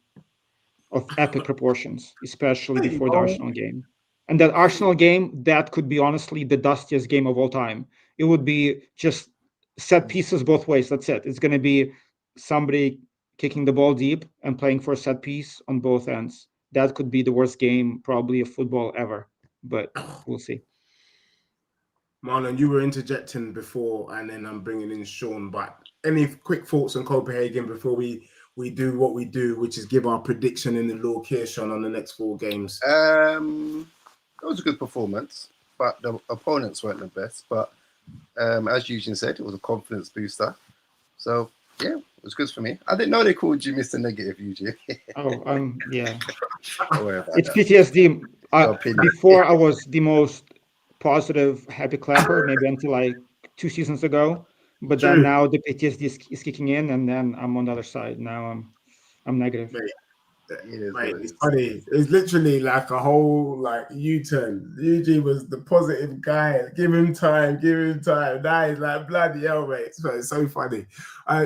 of epic proportions, especially before the Arsenal game. And that Arsenal game, that could be honestly the dustiest game of all time. It would be just set pieces both ways. That's it. It's going to be somebody kicking the ball deep and playing for a set piece on both ends. That could be the worst game probably of football ever, but we'll see. Marlon, you were interjecting before, and then I'm bringing in Sean. But any quick thoughts on Copenhagen before we do what we do, which is give our prediction in the location on the next 4 games? It was a good performance, but the opponents weren't the best. But as Eugene said, it was a confidence booster. So, yeah, it was good for me. I didn't know they called you Mr. Negative, Eugene. Yeah. Don't worry about It's that. PTSD. Before I was the most positive, happy clapper, maybe until like 2 seasons ago. But then now the PTSD is kicking in, and then I'm on the other side. Now I'm negative. Mate, it's funny. It's literally like a whole U-turn. Eugene was the positive guy. Give him time. Now he's like bloody hell, mate. So it's so funny.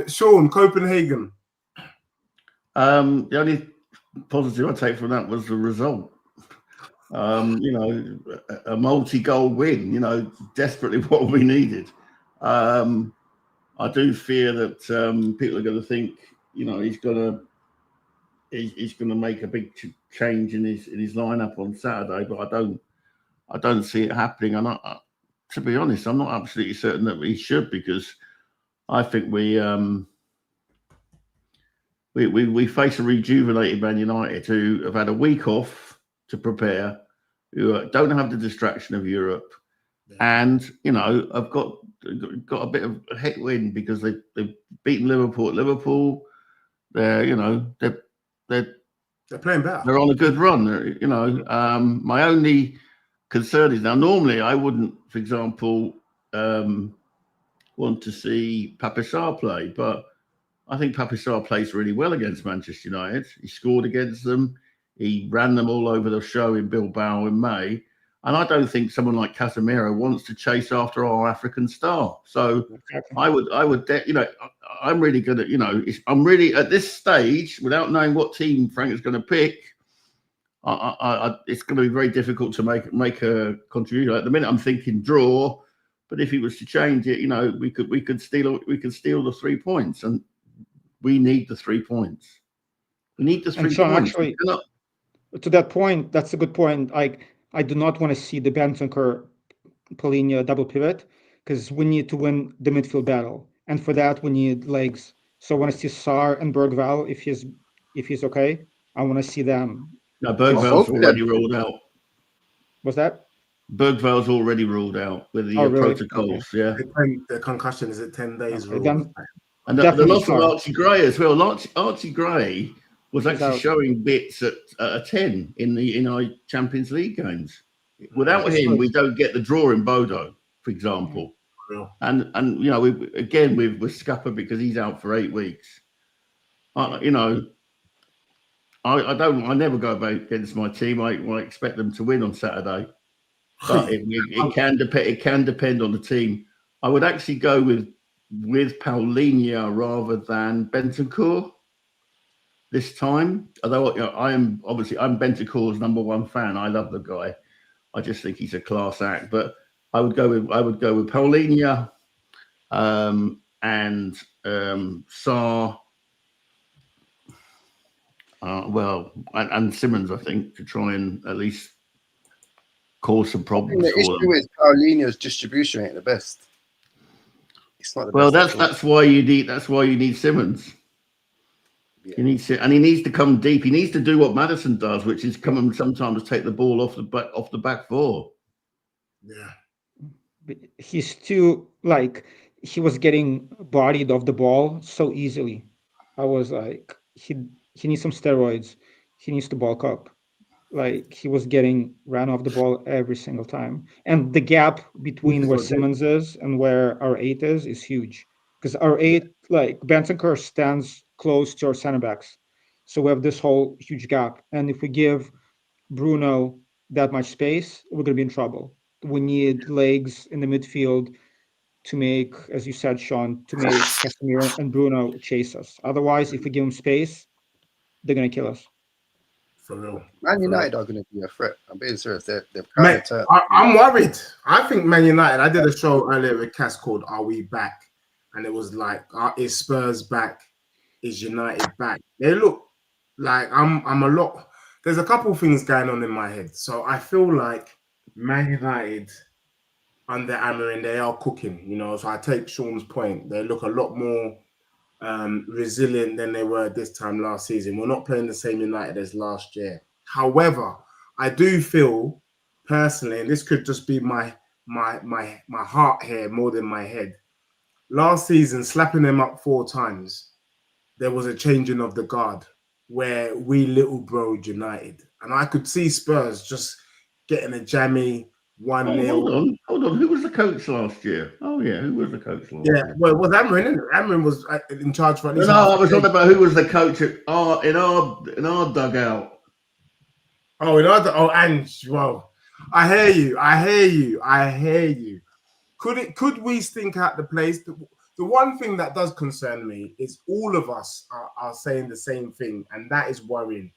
Sean, Copenhagen. The only positive I take from that was the result. A multi-goal win. Desperately what we needed. I do fear that people are going to think, he's going to make a big change in his lineup on Saturday, but I don't see it happening. And to be honest, I'm not absolutely certain that he should, because I think we face a rejuvenated Man United who have had a week off to prepare, who don't have the distraction of Europe, and have got a bit of a headwind because they've beaten Liverpool at Liverpool. They're playing better. They're on a good run. My only concern is, now normally I wouldn't, for example, want to see Pape Sarr play, but I think Pape Sarr plays really well against Manchester United. He scored against them. He ran them all over the show in Bilbao in May. And I don't think someone like Casemiro wants to chase after our African star. So exactly. I'm really good at, I'm really at this stage, without knowing what team Frank is going to pick, it's going to be very difficult to make a contribution. At the minute, I'm thinking draw, but if he was to change it, we could steal the 3 points, and we need the 3 points. We need the 3 points. Actually, to that point, that's a good point. I do not want to see the Bentancur Paulinho double pivot, because we need to win the midfield battle, and for that we need legs. So I want to see Sarr and Bergvall if he's okay. I want to see them. No, Bergvall's already ruled out. What's that? Bergvall's already ruled out with the protocols. Okay. Yeah, the concussion is at 10 days. Okay, and the loss of Archie Gray as well. Archie Gray was actually showing bits at a 10 in our Champions League games. Without him, we don't get the draw in Bodo, for example. Yeah. And we're scuppered because he's out for 8 weeks. I never go against my team. I expect them to win on Saturday, but it can depend on the team. I would actually go with Paulinho rather than Bentancur this time. Although I'm Bentancur's #1 fan. I love the guy. I just think he's a class act. But I would go with Paulinho and Sarr. And Simmons, I think, to try and at least cause some problems. The issue is Paulinho's distribution ain't the best. It's not the best. That's why you need Simmons. Yeah. He needs to come deep. He needs to do what Maddison does, which is come and sometimes take the ball off the back four. Yeah, but he's too he was getting bodied off the ball so easily. I was like, he needs some steroids. He needs to bulk up. He was getting ran off the ball every single time. And the gap between where Simmons is and where our 8 is huge. Because our 8, Bentancur stands close to our center backs. So we have this whole huge gap. And if we give Bruno that much space, we're going to be in trouble. We need legs in the midfield to make, as you said, Sean, to make Casemiro and Bruno chase us. Otherwise, if we give them space, they're going to kill us. For real. Man United are going to be a threat. I'm being serious. I'm worried. I think Man United, I did a show earlier with Cass called Are We Back? And it was is Spurs back? Is United back? They look like I'm a lot. There's a couple of things going on in my head. So I feel like Man United under Amorim, they are cooking, So I take Sean's point. They look a lot more resilient than they were this time last season. We're not playing the same United as last year. However, I do feel personally, and this could just be my heart here more than my head. Last season, slapping them up 4 times, there was a changing of the guard where we little bro United. And I could see Spurs just getting a jammy 1-0. Hold on. Who was the coach last year? Oh, yeah. Who was the coach last year? Yeah, well, it was Amorim. Amorim was in charge for at least. No, I was talking about who was the coach in our dugout. Ange. Well, I hear you. Could we stink out the place? The the one thing that does concern me is all of us are saying the same thing, and that is worrying.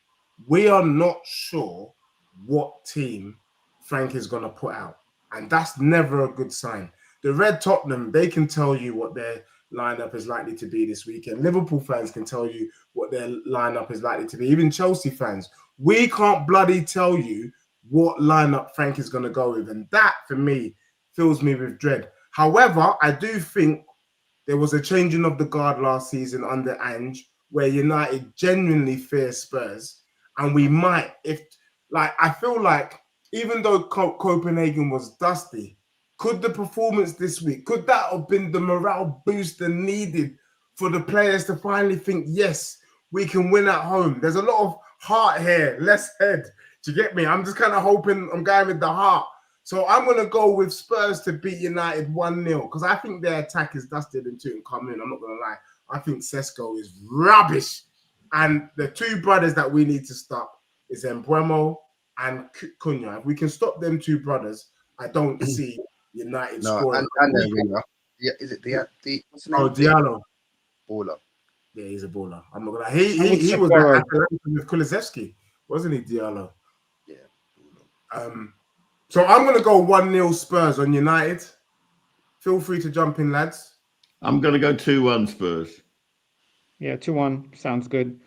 We are not sure what team Frank is going to put out, and that's never a good sign. The Red Tottenham, they can tell you what their lineup is likely to be this weekend. Liverpool fans can tell you what their lineup is likely to be. Even Chelsea fans, we can't bloody tell you what lineup Frank is going to go with, and that for me fills me with dread. However, I do think there was a changing of the guard last season under Ange, where United genuinely fear Spurs, and we might, I feel like even though Copenhagen was dusty, could the performance this week, could that have been the morale booster needed for the players to finally think, yes, we can win at home? There's a lot of heart here, less head. Do you get me? I'm just kind of hoping I'm going with the heart. So I'm going to go with Spurs to beat United 1-0 because I think their attack is dusted and come in. I'm not going to lie. I think Sesko is rubbish. And the two brothers that we need to stop is Mbeumo and Cunha. If we can stop them two brothers, I don't see United scoring. And then winger. Yeah, is it the what's the name? Oh, Diallo. Baller. Yeah, he's a baller. I'm not gonna lie. He was with Kulusevski, wasn't he, Diallo? Yeah. So I'm gonna go 1-0 Spurs on United. Feel free to jump in, lads. I'm gonna go 2-1 Spurs. Yeah, 2-1 sounds good.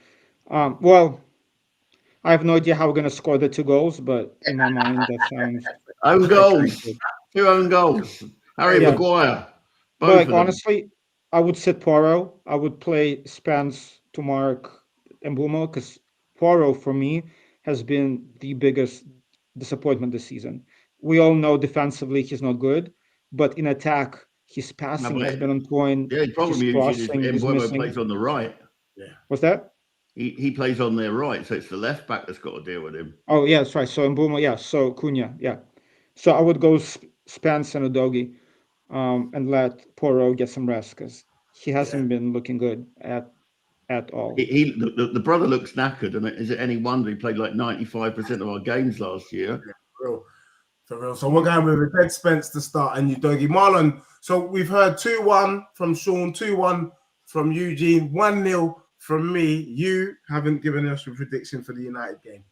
Well, I have no idea how we're gonna score the 2 goals, but in my mind that sounds own goals. 2 own goals. Harry Maguire. But like honestly, I would sit Poirot. I would play Spence to mark Mbeumo because Poirot for me has been the biggest disappointment this season. We all know defensively he's not good, but in attack his passing has been on point. Yeah, the problem is Mbeumo plays on the right. Yeah. What's that? He plays on their right, so it's the left back that's got to deal with him. Oh yeah, that's right. So Mbeumo, yeah. So Cunha, yeah. So I would go Spence and Udogie, and let Poirot get some rest because he hasn't been looking good at all. The brother looks knackered, and is it any wonder he played like 95% of our games last year? Yeah, for real. So we're going with Ted Spence to start and Udogie. Marlon, so we've heard 2-1 from Sean, 2-1 from Eugene, 1-0 from me. You haven't given us a prediction for the United game.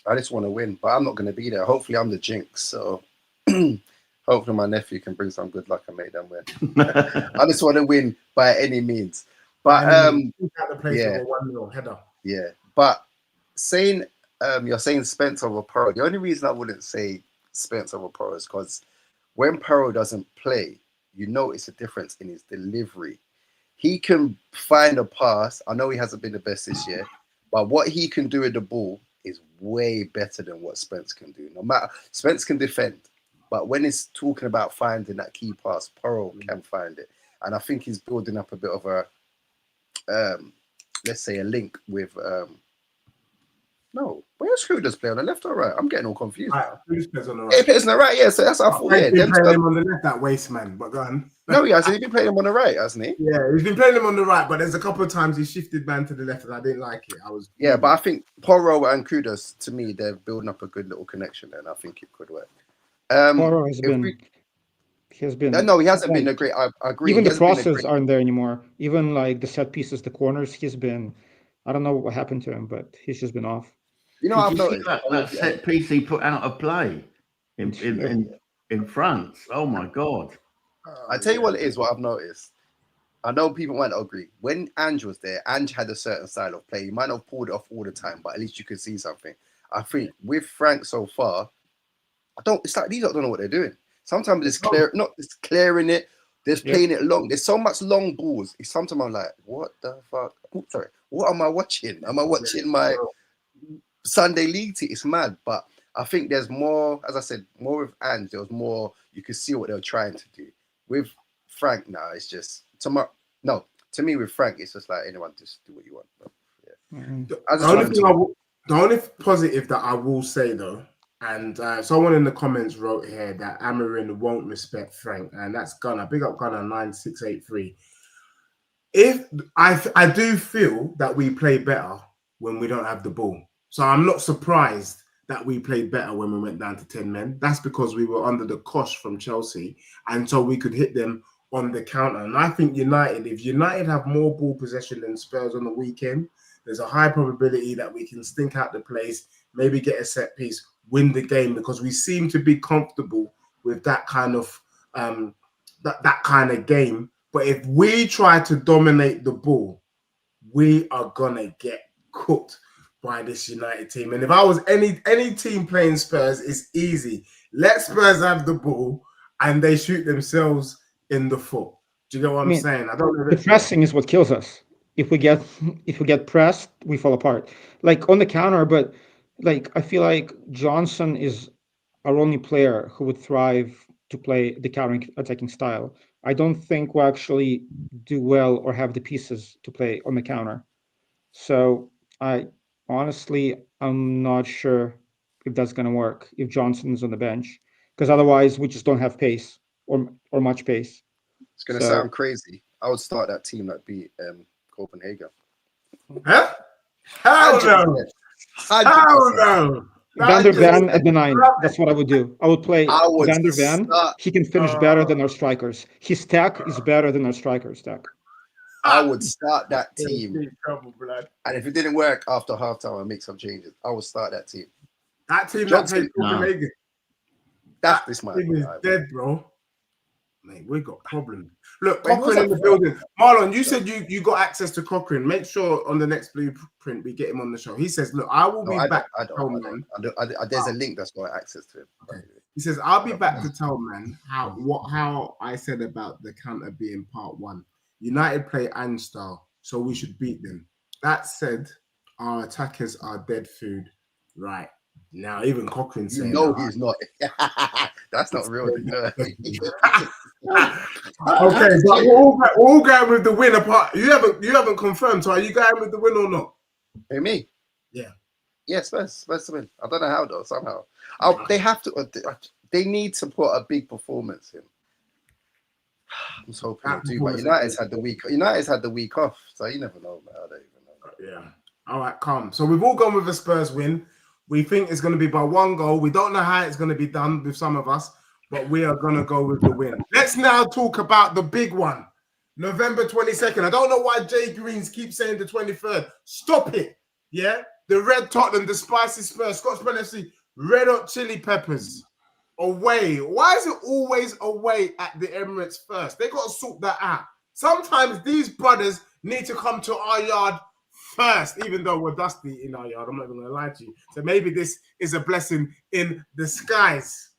I just want to win, but I'm not going to be there. Hopefully, I'm the jinx. So hopefully, my nephew can bring some good luck and make them win. I just want to win by any means. But yeah, 1-0 header. Yeah, but saying you're saying Spence over Porro. The only reason I wouldn't say Spence over Porro is because when Porro doesn't play, you notice a difference in his delivery. He can find a pass. I know he hasn't been the best this year, but what he can do with the ball is way better than what Spence can do. No matter, Spence can defend, but when it's talking about finding that key pass, Porro can find it. And I think he's building up a bit of a, let's say, a link with, no, where's Scrooge play on the left or right? I'm getting all confused. Scrooge plays on the right. He plays on the right, yeah, so that's our fault. He's been playing him on the left, that waste man, but go on. No, he hasn't. He's been playing him on the right, hasn't he? Yeah, he's been playing him on the right, but there's a couple of times he shifted man to the left and I didn't like it. But I think Porro and Kudos, to me, they're building up a good little connection there, and I think it could work. Porro has been. No, he hasn't been a great. I agree. Even the crosses aren't there anymore. Even like the set pieces, the corners, he's been. I don't know what happened to him, but he's just been off. You know, I've noticed that set piece he put out of play in France. Oh my God! I tell you what it is. What I've noticed. I know people might not agree. When Ange was there, Ange had a certain style of play. He might not have pulled it off all the time, but at least you could see something. I think with Frank so far, it's like these don't know what they're doing. Sometimes it's clearing it, they're playing it long. There's so much long balls. Sometimes I'm like, what the fuck? Oops, sorry. What am I watching? Am I watching my Sunday League team? It's mad. But I think there's more, as I said, more with Ange. There was more, you could see what they were trying to do. With Frank now, it's just, to me with Frank, it's just like anyone just do what you want. Yeah. Mm-hmm. The only positive that I will say though, and someone in the comments wrote here that Amarin won't respect Frank, and that's Gunner. Big up Gunner 9683. If I do feel that we play better when we don't have the ball, so I'm not surprised that we played better when we went down to 10 men. That's because we were under the cosh from Chelsea, and so we could hit them on the counter. And I think if United have more ball possession than Spurs on the weekend, there's a high probability that we can stink out the place, maybe get a set piece, win the game, because we seem to be comfortable with that kind of that kind of game. But if we try to dominate the ball, we are gonna get cooked by this United team. And if I was any team playing Spurs, it's easy. Let Spurs have the ball and they shoot themselves in the foot. Do you get what I'm saying? I don't know. The pressing is what kills us. If we get pressed, we fall apart. Like on the counter, but like I feel like Johnson is our only player who would thrive to play the counter attacking style. I don't think we actually do well or have the pieces to play on the counter. So I'm not sure if that's going to work if Johnson's on the bench, because otherwise we just don't have pace or much pace. It's going to sound crazy. I would start that team that beat Copenhagen. Huh? Hell no. Hell no. Van der Ven at the 9. That's what I would do. I would play Van der Ven. He can finish better than our strikers. His stack is better than our strikers' stack. I would start that team. And if it didn't work after halftime, I'd make some changes. I would start that team. That team that played Copenhagen. That's my team is dead, bro. Mate, we got problems. Look, Cochrane in the building. Marlon, you said you got access to Cochrane. Make sure on the next Blueprint we get him on the show. He says, look, I will be back. There's a link that's got access to him. Okay. He says, I'll be back to tell man how I said about the counter being part 1. United play Ange style, so we should beat them. That said, our attackers are dead food. Right. Now, even Cochrane saying he's not. That's not real. Okay, but we're all going with the win. Apart, you haven't confirmed. So, are you going with the win or not? Hey, me? Yeah. Yes, Spurs to win. I don't know how though. Somehow, they have to. They need to put a big performance in. I'm so hoping they do. But United's had the week off, so you never know. Man. I don't even know. Yeah. All right, calm. So we've all gone with a Spurs win. We think it's going to be by 1 goal. We don't know how it's going to be done with some of us, but we are going to go with the win. Let's now talk about the big one. November 22nd. I don't know why Jay Greens keeps saying the 23rd. Stop it. Yeah? The Red Tottenham, the Spicy Spurs, Scotsman FC, Red Hot Chili Peppers. Away. Why is it always away at the Emirates first? They got to sort that out. Sometimes these brothers need to come to our yard first, even though we're dusty in our yard. I'm not even going to lie to you. So maybe this is a blessing in disguise.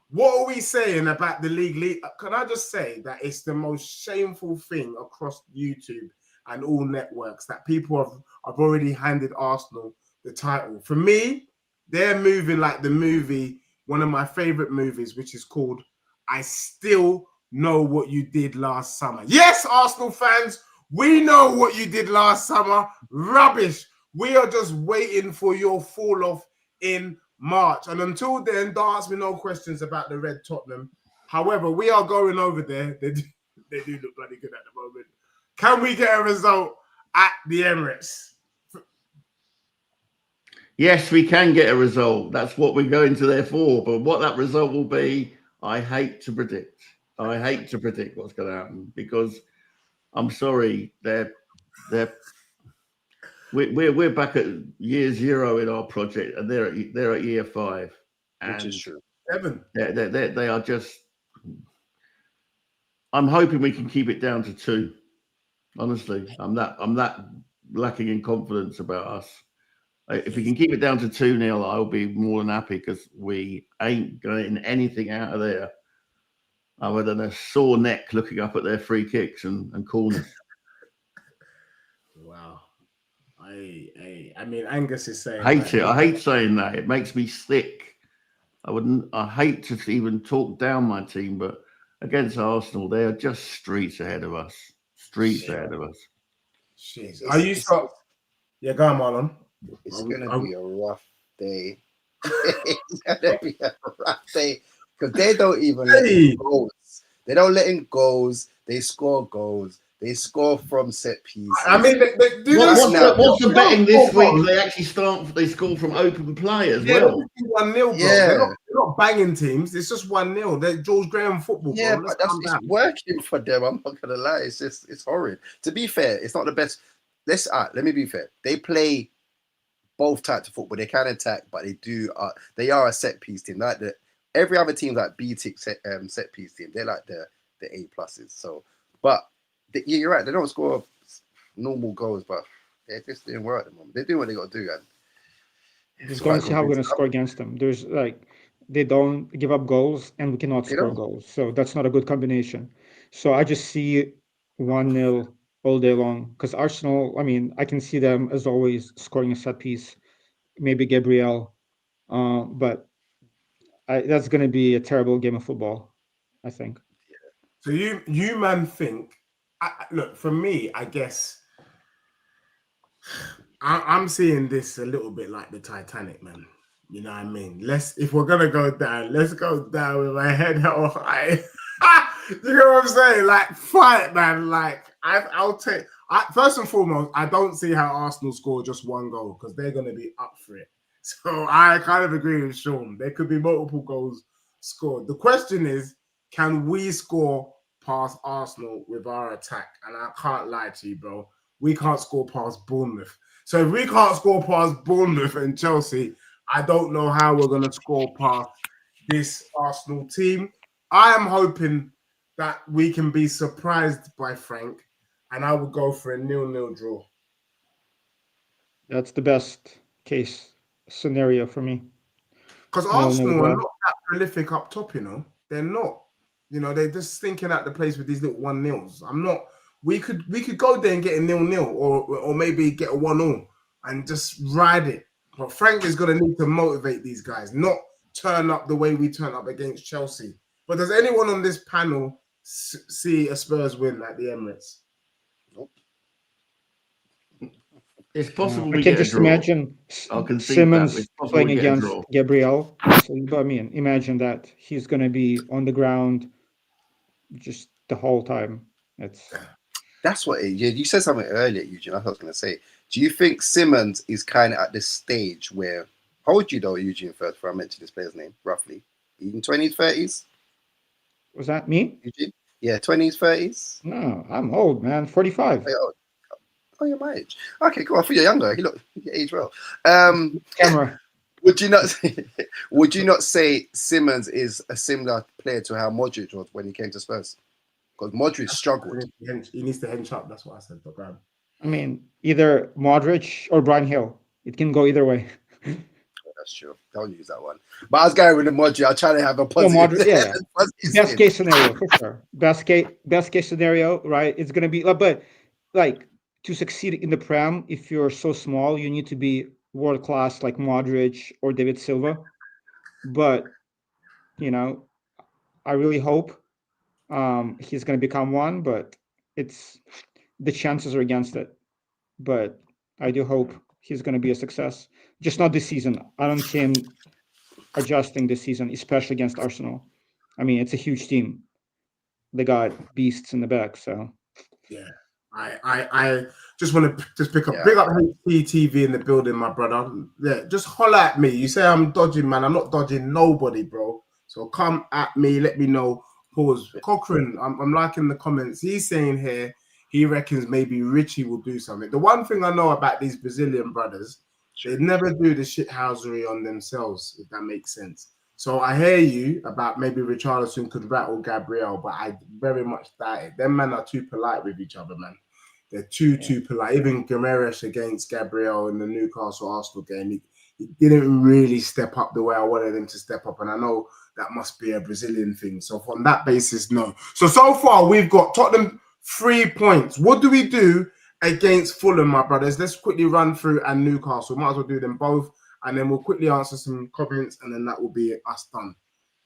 What are we saying about the league? Can I just say that it's the most shameful thing across YouTube and all networks that people have already handed Arsenal the title. For me, they're moving like the movie, one of my favorite movies, which is called I Still Know What You Did Last Summer. Yes, Arsenal fans, we know what you did last summer. Rubbish. We are just waiting for your fall off in March. And until then, don't ask me no questions about the Red Tottenham. However, we are going over there. They do look bloody good at the moment. Can we get a result at the Emirates? Yes, we can get a result. That's what we're going to there for. But what that result will be, I hate to predict. I hate to predict what's going to happen because I'm sorry, we're back at year 0 in our project, and they're at year 5. Which is true. 7. They are just. I'm hoping we can keep it down to 2. Honestly, I'm that lacking in confidence about us. If we can keep it down to 2-0, I'll be more than happy because we ain't getting anything out of there other than a sore neck looking up at their free kicks and corners. Wow. I mean, Angus is saying. I hate saying that. It makes me sick. I hate to even talk down my team, but against Arsenal, they are just streets ahead of us. Ahead of us. Jeez. Are you shocked? Yeah, go on, Marlon. It's going to be a rough day. It's going to be a rough day because they don't even let in goals. They don't let in goals. They score goals. They score from set pieces. I mean, they do what's the betting this week? They score from open play as well. 1-0, bro. Yeah. They're not banging teams. It's just 1-0. They're George Graham football, Yeah, bro. but it's working for them. I'm not gonna lie. It's horrid. To be fair, it's not the best. Let me be fair. They play both types of football. They can attack, but they are a set piece team. Like every other team, like B-tick set piece team. They're like the A pluses. So, but you're right. They don't score normal goals, but they're just doing work at the moment. They're doing what they got to do. And Just go and see how we're going to score against them. There's they don't give up goals, and we cannot score goals. So that's not a good combination. So I just see 1-0 all day long, because Arsenal, I mean, I can see them as always scoring a set piece, maybe Gabriel, but that's going to be a terrible game of football, I think. So you man think, look, for me, I guess I'm seeing this a little bit like the Titanic, man. You know what I mean? If we're gonna go down, let's go down with my head held high. You know what I'm saying? Like, fight, man. Like, I'll take. First and foremost, I don't see how Arsenal score just one goal, because they're gonna be up for it. So I kind of agree with Sean. There could be multiple goals scored. The question is, can we score past Arsenal with our attack? And I can't lie to you, bro. We can't score past Bournemouth. So if we can't score past Bournemouth and Chelsea, I don't know how we're going to score past this Arsenal team. I am hoping that we can be surprised by Frank, and I will go for a 0-0 draw. That's the best case scenario for me. Because Arsenal are not that prolific up top, you know. They're not. You know, they're just stinking out the place with these little 1-0s. We could go there and get a 0-0 or maybe get a 1-0 and just ride it. But Frank is going to need to motivate these guys, not turn up the way we turn up against Chelsea. But does anyone on this panel see a Spurs win at the Emirates? Nope. It's possible I can just imagine Simmons playing against Gabriel. So, I mean, imagine that he's going to be on the ground just the whole time. That's what you said something earlier, Eugene. That's what I was going to say. Do you think Simmons is kind of at this stage where, how old you though, Eugene, first, before I mentioned this player's name, roughly? In 20s, 30s? Was that me? Eugene? Yeah, 20s, 30s? No, I'm old, man. 45. Oh, you're my age. Okay, cool. I thought you're younger. You age well. Camera. Would you not say Simmons is a similar player to how Modric was when he came to Spurs? Because Modric struggled. He needs to hench up. That's what I said. I mean, either Modric or Brian Hill. It can go either way. That's true. Don't use that one. But I was going with the Modric. I'll try to have a positive. Modric, yeah. Best case scenario, for sure. Best case scenario, right? It's going to be, but like, to succeed in the Prem, if you're so small, you need to be world class like Modric or David Silva. But, you know, I really hope he's going to become one, but the chances are against it. But I do hope he's going to be a success. Just not this season. I don't see him adjusting this season, especially against Arsenal. I mean, it's a huge team. They got beasts in the back, so. Yeah. I just want to pick up big up HTTV in the building, my brother. Yeah, just holler at me. You say I'm dodging, man. I'm not dodging nobody, bro. So come at me. Let me know. Pause. Cochrane, I'm liking the comments. He's saying here he reckons maybe Richie will do something. The one thing I know about these Brazilian brothers, they never do the shithousery on themselves, if that makes sense. So I hear you about maybe Richarlison could rattle Gabriel, but I very much doubt it. Them men are too polite with each other, man. They're too polite. Even Guimaraes against Gabriel in the Newcastle Arsenal game, he didn't really step up the way I wanted him to step up. And I know that must be a Brazilian thing. So from that basis, no. So far, we've got Tottenham 3 points. What do we do against Fulham, my brothers? Let's quickly run through and Newcastle. Might as well do them both. And then we'll quickly answer some comments, and then that will be us done.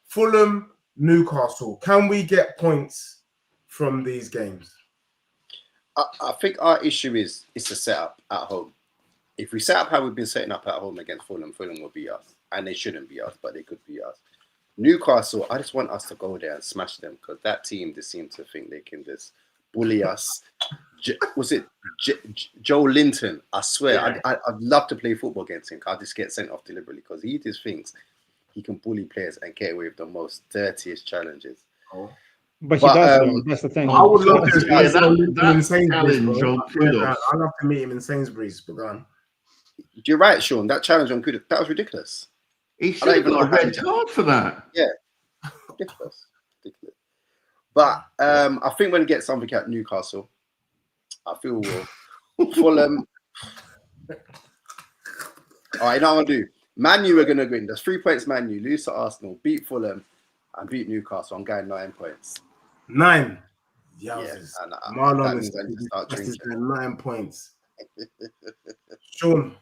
Fulham, Newcastle. Can we get points from these games? I think our issue is the setup at home. If we set up how we've been setting up at home against Fulham, Fulham will be us. And they shouldn't be us, but they could be us. Newcastle, I just want us to go there and smash them, because that team just seems to think they can just bully us. Was it Joe Linton? I swear, I'd love to play football against him. I just get sent off deliberately because he just thinks he can bully players and get away with the most dirtiest challenges. Oh. But he does, though. That's the thing. I would love to Yeah, that that Sainsbury's, challenge bro. on kudos. I'd love to meet him in Sainsbury's, but go on. You're right, Sean. That challenge on kudos, that was ridiculous. He should have got a red card for that. Yeah, ridiculous. But I think when we get something at Newcastle, I feel Fulham. All right, now I'm gonna do. Man U are gonna win. There's 3 points. Man U lose to Arsenal, beat Fulham, and beat Newcastle. I'm going 9 points. 9. Yeah, and Marlon is going to start drinking. 9 points. Sean.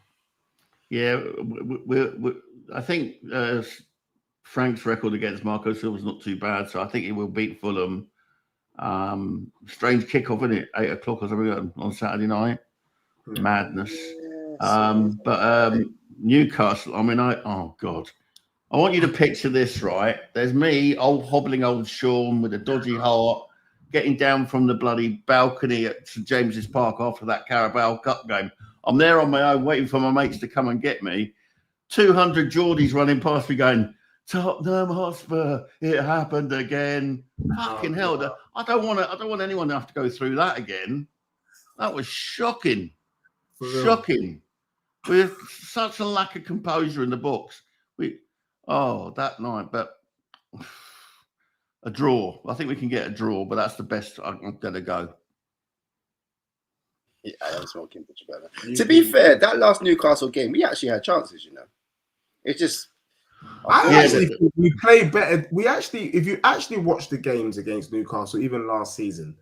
Yeah, I think Frank's record against Marco Silva's not too bad, so I think he will beat Fulham. Strange kickoff, isn't it? 8 o'clock or something on Saturday night. Madness. But Newcastle, I mean, oh God. I want you to picture this, right? There's me, hobbling old Sean with a dodgy heart, getting down from the bloody balcony at St James's Park after that Carabao Cup game. I'm there on my own, waiting for my mates to come and get me. 200 Geordies running past me going, Tottenham Hotspur, it happened again. Fucking hell. I don't want anyone to have to go through that again. That was shocking. Shocking. We have such a lack of composure in the box. That night, but a draw. I think we can get a draw, but that's the best I'm going to go. Yeah, I am smoking picture better. To be fair, that last Newcastle game, we actually had chances, you know. It's just we play better. If you actually watch the games against Newcastle, even last season,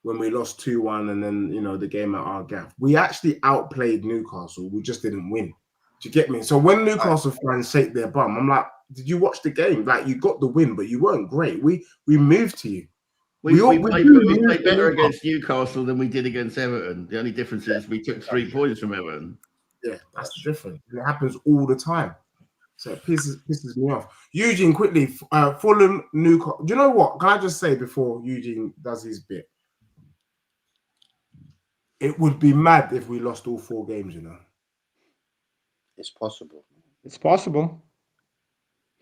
when we lost 2-1 and then, the game at our gaff, we actually outplayed Newcastle. We just didn't win. Do you get me? So when Newcastle fans shake their bum, I'm like, did you watch the game? Like, you got the win, but you weren't great. We moved to you. We played better against Newcastle than we did against Everton. The only difference is we took 3 points from Everton. Yeah, that's different. It happens all the time. So it pisses me off. Eugene, quickly, Fulham, Newcastle. Do you know what? Can I just say before Eugene does his bit? It would be mad if we lost all 4 games, It's possible. It's possible.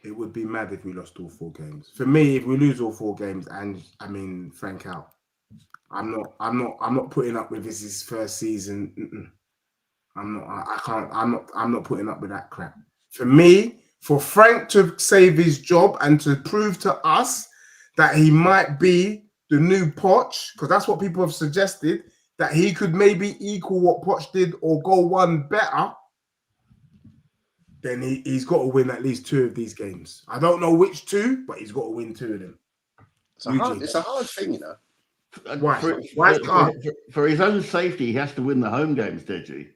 It would be mad if we lost all 4 games. For me, if we lose all 4 games, and Frank out, I'm not putting up with his first season. I'm not putting up with that crap. For me, for Frank to save his job and to prove to us that he might be the new Poch, because that's what people have suggested, that he could maybe equal what Poch did or go one better, then he's got to win at least 2 of these games. I don't know which 2, but he's got to win 2 of them. It's a hard thing, Why? For his own safety, he has to win the home games, Deji.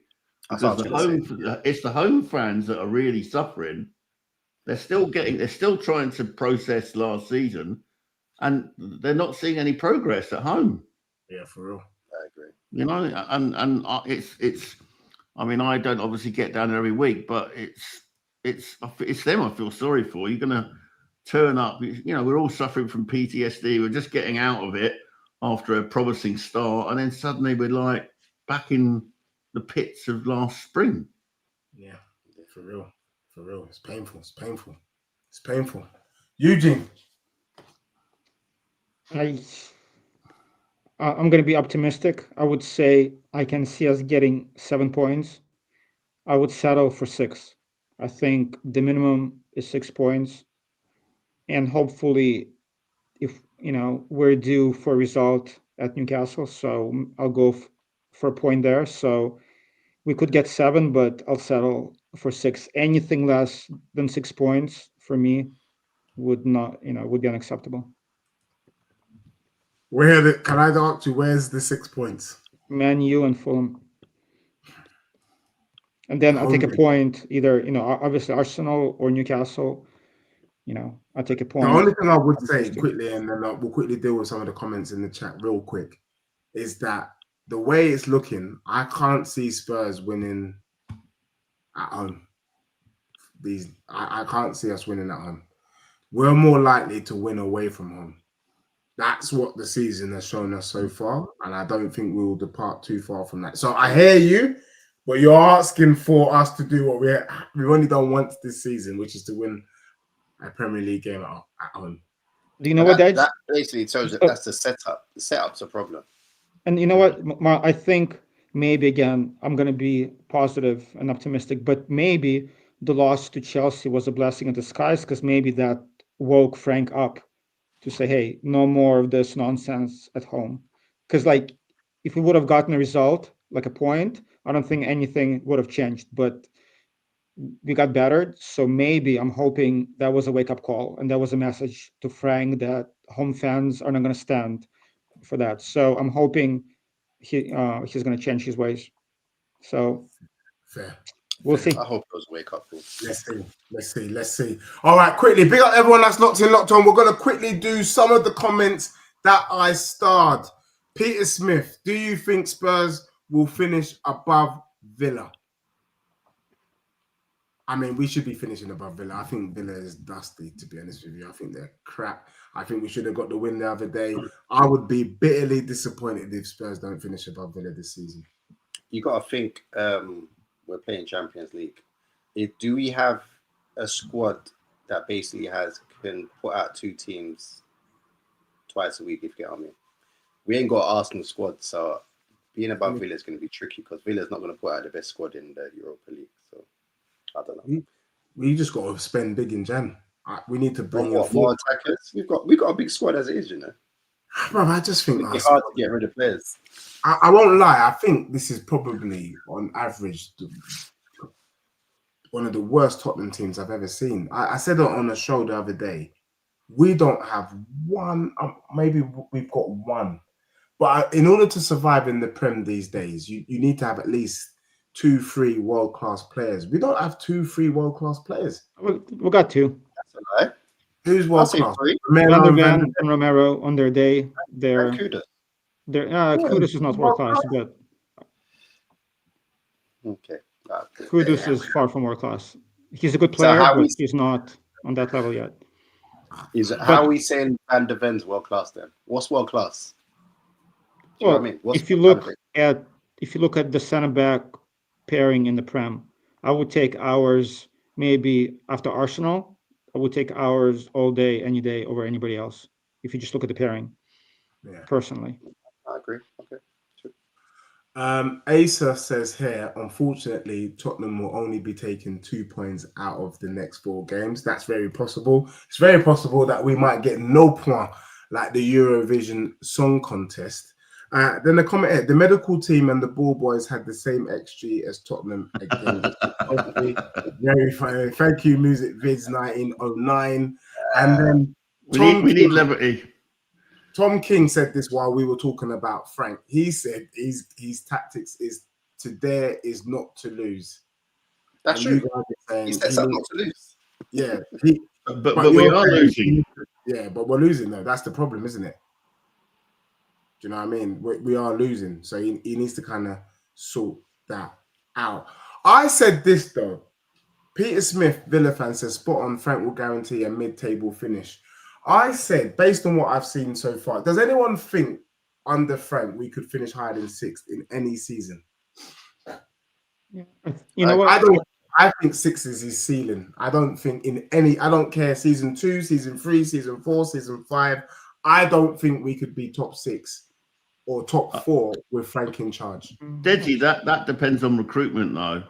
Because it's the home fans that are really suffering. They're still trying to process last season, and they're not seeing any progress at home. Yeah, for real. I agree. And it's. I mean, I don't obviously get down there every week, but it's them I feel sorry for. You're going to turn up. We're all suffering from PTSD. We're just getting out of it after a promising start, and then suddenly we're like back in the pits of last spring. Yeah, for real. It's painful. Eugene. I'm going to be optimistic. I would say I can see us getting 7 points. I would settle for 6. I think the minimum is 6 points. And hopefully, if, we're due for a result at Newcastle, so I'll go for a point there. So we could get 7, but I'll settle for 6. Anything less than 6 points for me would be unacceptable. Can I ask you, where's the 6 points? Man U and Fulham. And then I'll take a point either, obviously Arsenal or Newcastle. I'll take a point. The only thing I would say quickly, and then we'll quickly deal with some of the comments in the chat real quick, is that the way it's looking, I can't see Spurs winning at home. I can't see us winning at home. We're more likely to win away from home. That's what the season has shown us so far, and I don't think we will depart too far from that. So I hear you, but you're asking for us to do what we've only done once this season, which is to win a Premier League game at home. Do you know what that basically tells you that's the setup. The setup's a problem. And you know what, Mark, I think maybe again I'm going to be positive and optimistic, but maybe the loss to Chelsea was a blessing in disguise because maybe that woke Frank up to say, hey, no more of this nonsense at home. Because like if we would have gotten a result, like a point, I don't think anything would have changed. But we got battered. So maybe I'm hoping that was a wake-up call and that was a message to Frank that home fans are not going to stand for that. So I'm hoping he's going to change his ways. So Fair. we'll see. I hope it was a wake-up call. Let's see. All right, quickly, big up everyone that's locked on. We're going to quickly do some of the comments that I starred. Peter Smith, do you think Spurs will finish above Villa? I mean, we should be finishing above Villa. I think Villa is dusty, to be honest with you. I think they're crap. I think we should have got the win the other day. I would be bitterly disappointed if Spurs don't finish above Villa this season. You got to think we're playing Champions League. Do we have a squad that basically can put out two teams twice a week, if you get what I mean? We ain't got an Arsenal squad, so being above Villa is going to be tricky because Villa's not going to put out the best squad in the Europa League. So I don't know. We just got to spend big in Jan. We need to bring in more attackers. We've got a big squad as it is, you know. Bro, I just think it's hard to get rid of players. I won't lie. I think this is probably, on average, one of the worst Tottenham teams I've ever seen. I said it on a show the other day. We don't have one. Maybe we've got one. But in order to survive in the Prem these days, you need to have at least 2-3 world-class players. We don't have 2-3 worldclass players. We got two. That's a lie. Who's world-class? Van der Ven and Romero on their day. Kudus. Kudus is not world-class, but okay. Kudus is far from world-class. He's a good player, but he's not on that level yet. How are we saying Van der Ven's world-class then? What's world-class? Well, I mean? If you look at the center back pairing in the Prem, I would take ours maybe after Arsenal. I would take ours all day, any day over anybody else. If you just look at the pairing, personally. I agree. Okay. Sure. Asa says here, unfortunately, Tottenham will only be taking 2 points out of the next 4 games. That's very possible. It's very possible that we might get no point like the Eurovision Song Contest. Then the comment here, the medical team and the ball boys had the same XG as Tottenham again. Very funny. Thank you, Music Vids 1909. And then we need levity. Tom King said this while we were talking about Frank. He said his tactics is to dare is not to lose. That's true. He sets up not to lose. Yeah. But we are losing. Yeah, but we're losing though. That's the problem, isn't it? Do you know what I mean? We are losing. So he needs to kind of sort that out. I said this, though. Peter Smith, Villa fan, says, spot on, Frank will guarantee a mid-table finish. I said, based on what I've seen so far, does anyone think under Frank we could finish higher than 6th in any season? Yeah. You know what? I think 6 is his ceiling. I don't think I don't care season 2, season 3, season 4, season 5. I don't think we could be top 6 or top 4 with Frank in charge. Deji, that depends on recruitment, though.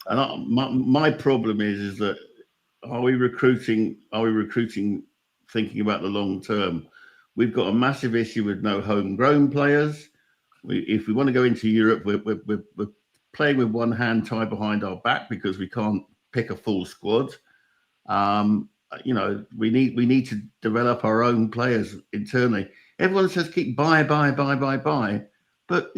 And my problem is that are we recruiting thinking about the long term? We've got a massive issue with no homegrown players. If we want to go into Europe, we're playing with one hand tied behind our back because we can't pick a full squad. We need to develop our own players internally. Everyone says keep buy, but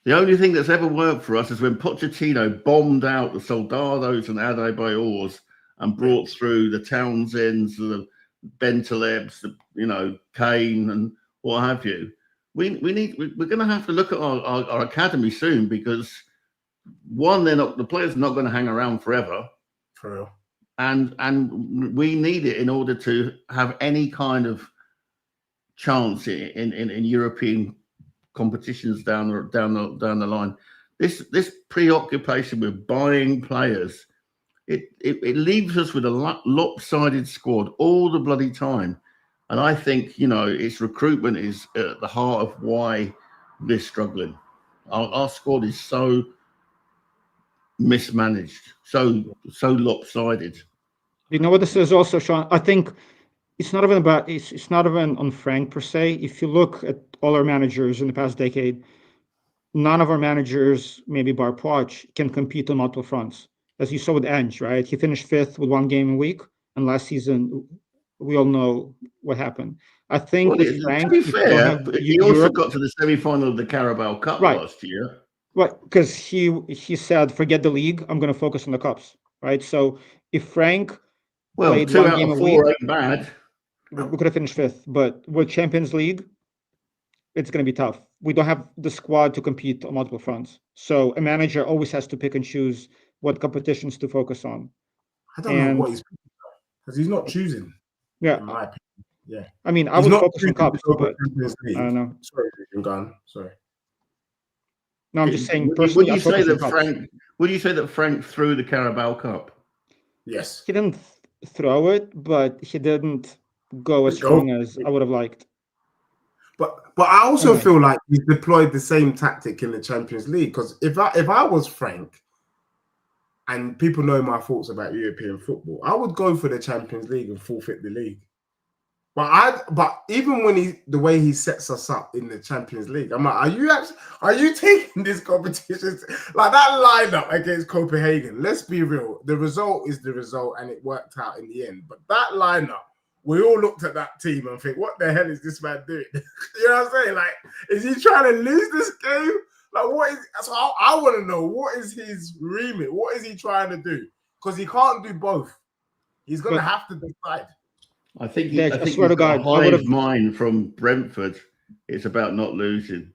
the only thing that's ever worked for us is when Pochettino bombed out the Soldados and Adebayors and brought through the Townsends, the Bentalebs, Kane and what have you. We're going to have to look at our academy soon because one, the players are not going to hang around forever. For real. and we need it in order to have any kind of chance in European competitions down the line. This preoccupation with buying players, it leaves us with a lopsided squad all the bloody time. And I think, its recruitment is at the heart of why we're struggling. Our squad is so mismanaged, so lopsided. You know what this is also, Sean? I think it's not even on Frank per se. If you look at all our managers in the past decade, none of our managers, maybe bar Poch, can compete on multiple fronts. As you saw with Ange, right? He finished 5th with 1 game a week, and last season we all know what happened. I think with Frank, to be fair, he also Europe, got to the semi-final of the Carabao Cup last year. Right, because he said, "Forget the league. I'm going to focus on the cups." Right. So if Frank played 2 1 out game of a 4 week, ain't bad. we could have finished 5th. But with Champions League, it's going to be tough. We don't have the squad to compete on multiple fronts. So a manager always has to pick and choose what competitions to focus on. I don't know what he's because he's not choosing. Yeah, in my opinion. Yeah. I mean, I He's would not focus on choosing to cups, go for but Champions League. I don't know. Sorry, I'm gone. Sorry. No, I'm just saying Would personally, you I say focus on that cups. Would you say that Frank threw the Carabao Cup? Yes. He didn't throw it, but he didn't go as Go. strong as I would have liked. But I also Anyway. feel like he's deployed the same tactic in the Champions League, because if I was Frank, and people know my thoughts about European football, I would go for the Champions League and forfeit the league. But even when the way he sets us up in the Champions League, I'm like, are you taking this competition like that lineup against Copenhagen? Let's be real. The result is the result, and it worked out in the end. But that lineup, we all looked at that team and think, what the hell is this man doing? You know what I'm saying? Like, is he trying to lose this game? Like, what is? So I want to know, what is his remit? What is he trying to do? Because he can't do both. He's gonna have to decide. I think I swear to God, a hive mind from Brentford. It's about not losing.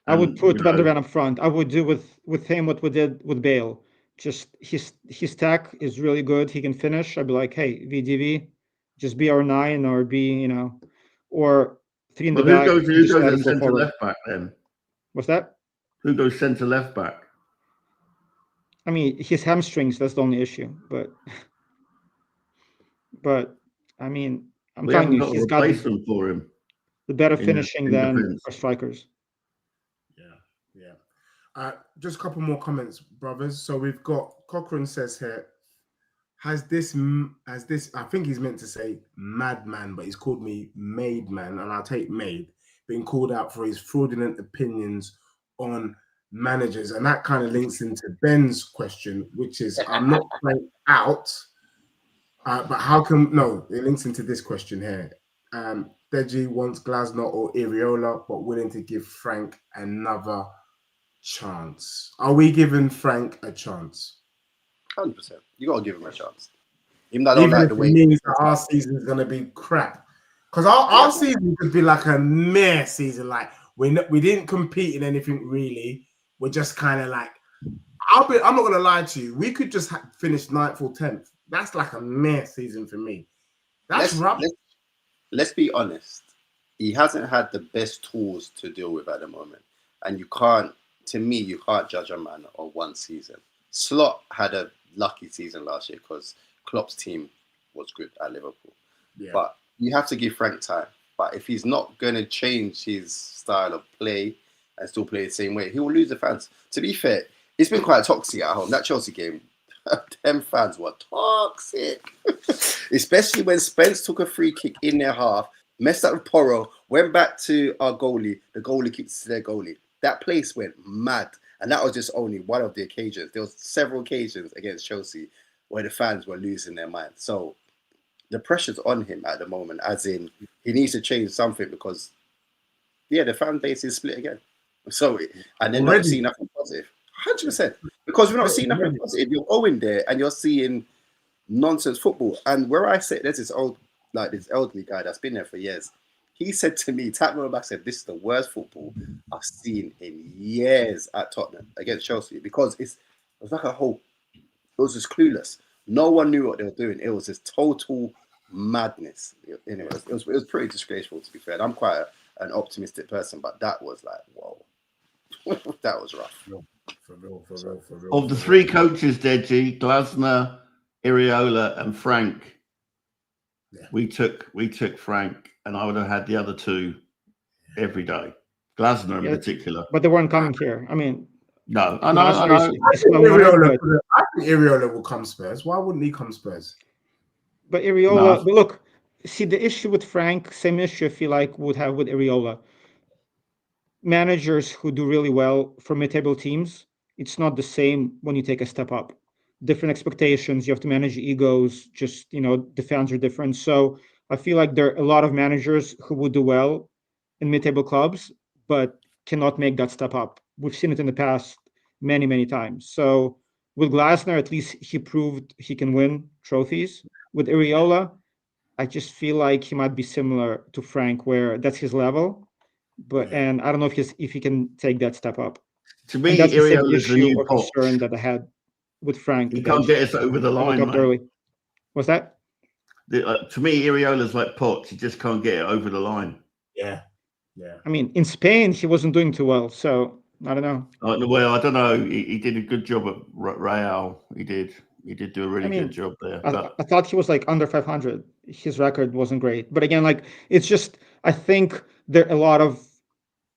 I would put Van der Ven up front. I would do with him what we did with Bale. Just his tack is really good. He can finish. I'd be like, hey, VDV, just be our 9 or be, or 3 in the back. Who goes let at him go centre forward. left back then? What's that? Who goes centre left back? I mean, his hamstrings, that's the only issue. But I mean, I'm telling you, he's got replacement for him. The better finishing than our strikers. Yeah. Just a couple more comments, brothers. So we've got Cochrane says here, has this I think he's meant to say madman, but he's called me made man, and I'll take made, being called out for his fraudulent opinions on managers. And that kind of links into Ben's question, which is, I'm not playing out, but how come, no, it links into this question here. Deji wants Glasner or Iriola, but willing to give Frank another chance. Are we giving Frank a chance? 100%. You got to give him a chance. Even though I don't like the way means that our season is going to be crap. Because our season could be like a mere season. Like, we didn't compete in anything really. We're just kind of like, I'm not going to lie to you. We could just finish 9th or 10th. That's like a mere season for me. That's rubbish. Let's be honest. He hasn't had the best tools to deal with at the moment. And you can't judge a man on one season. Slot had a lucky season last year because Klopp's team was good at Liverpool. Yeah. But you have to give Frank time. But if he's not going to change his style of play and still play the same way, he will lose the fans. To be fair, it's been quite toxic at home. That Chelsea game, them fans were toxic. Especially when Spence took a free kick in their half, messed up with Porro, went back to our goalie. The goalie kicked to their goalie. That place went mad. And that was just only one of the occasions. There was several occasions against Chelsea where the fans were losing their mind. So the pressure's on him at the moment, as in he needs to change something because, the fan base is split again. So, and they're not seeing nothing positive. 100%. Because we're not seeing nothing positive. You're going there and you're seeing nonsense football. And where I say there's this elderly guy that's been there for years. He said to me, tap me back, said, this is the worst football I've seen in years at Tottenham against Chelsea, because it was just clueless. No one knew what they were doing. It was just total madness. Anyway, it was pretty disgraceful, to be fair. And I'm quite an optimistic person, but that was like, whoa. That was rough. For real. Of the three coaches, Deji, Glasner, Iriola, and Frank, we took Frank, and I would have had the other two every day. Glasner in particular. But they weren't coming here. I mean, no, I know. I think Iriola will come Spurs. Why wouldn't he come Spurs? But Iriola, but look, see the issue with Frank, same issue I feel like would have with Iriola. Managers who do really well for mid-table teams, it's not the same when you take a step up. Different expectations, you have to manage egos, just, the fans are different. So I feel like there are a lot of managers who would do well in mid-table clubs, but cannot make that step up. We've seen it in the past many, many times. So with Glasner, at least he proved he can win trophies. With Iriola, I just feel like he might be similar to Frank, where that's his level. And I don't know if he can take that step up. To me, that's the same Iriola's the new or concern that I had with Frank. He can't get us over the line, mate. Early. What's that? To me, Iriola's like Potts. He just can't get it over the line. Yeah. I mean, in Spain, he wasn't doing too well, so I don't know. Well, I don't know. He did a good job at Real. He did do a really good job there. I thought he was like under 500. His record wasn't great. But again, it's just, I think there are a lot of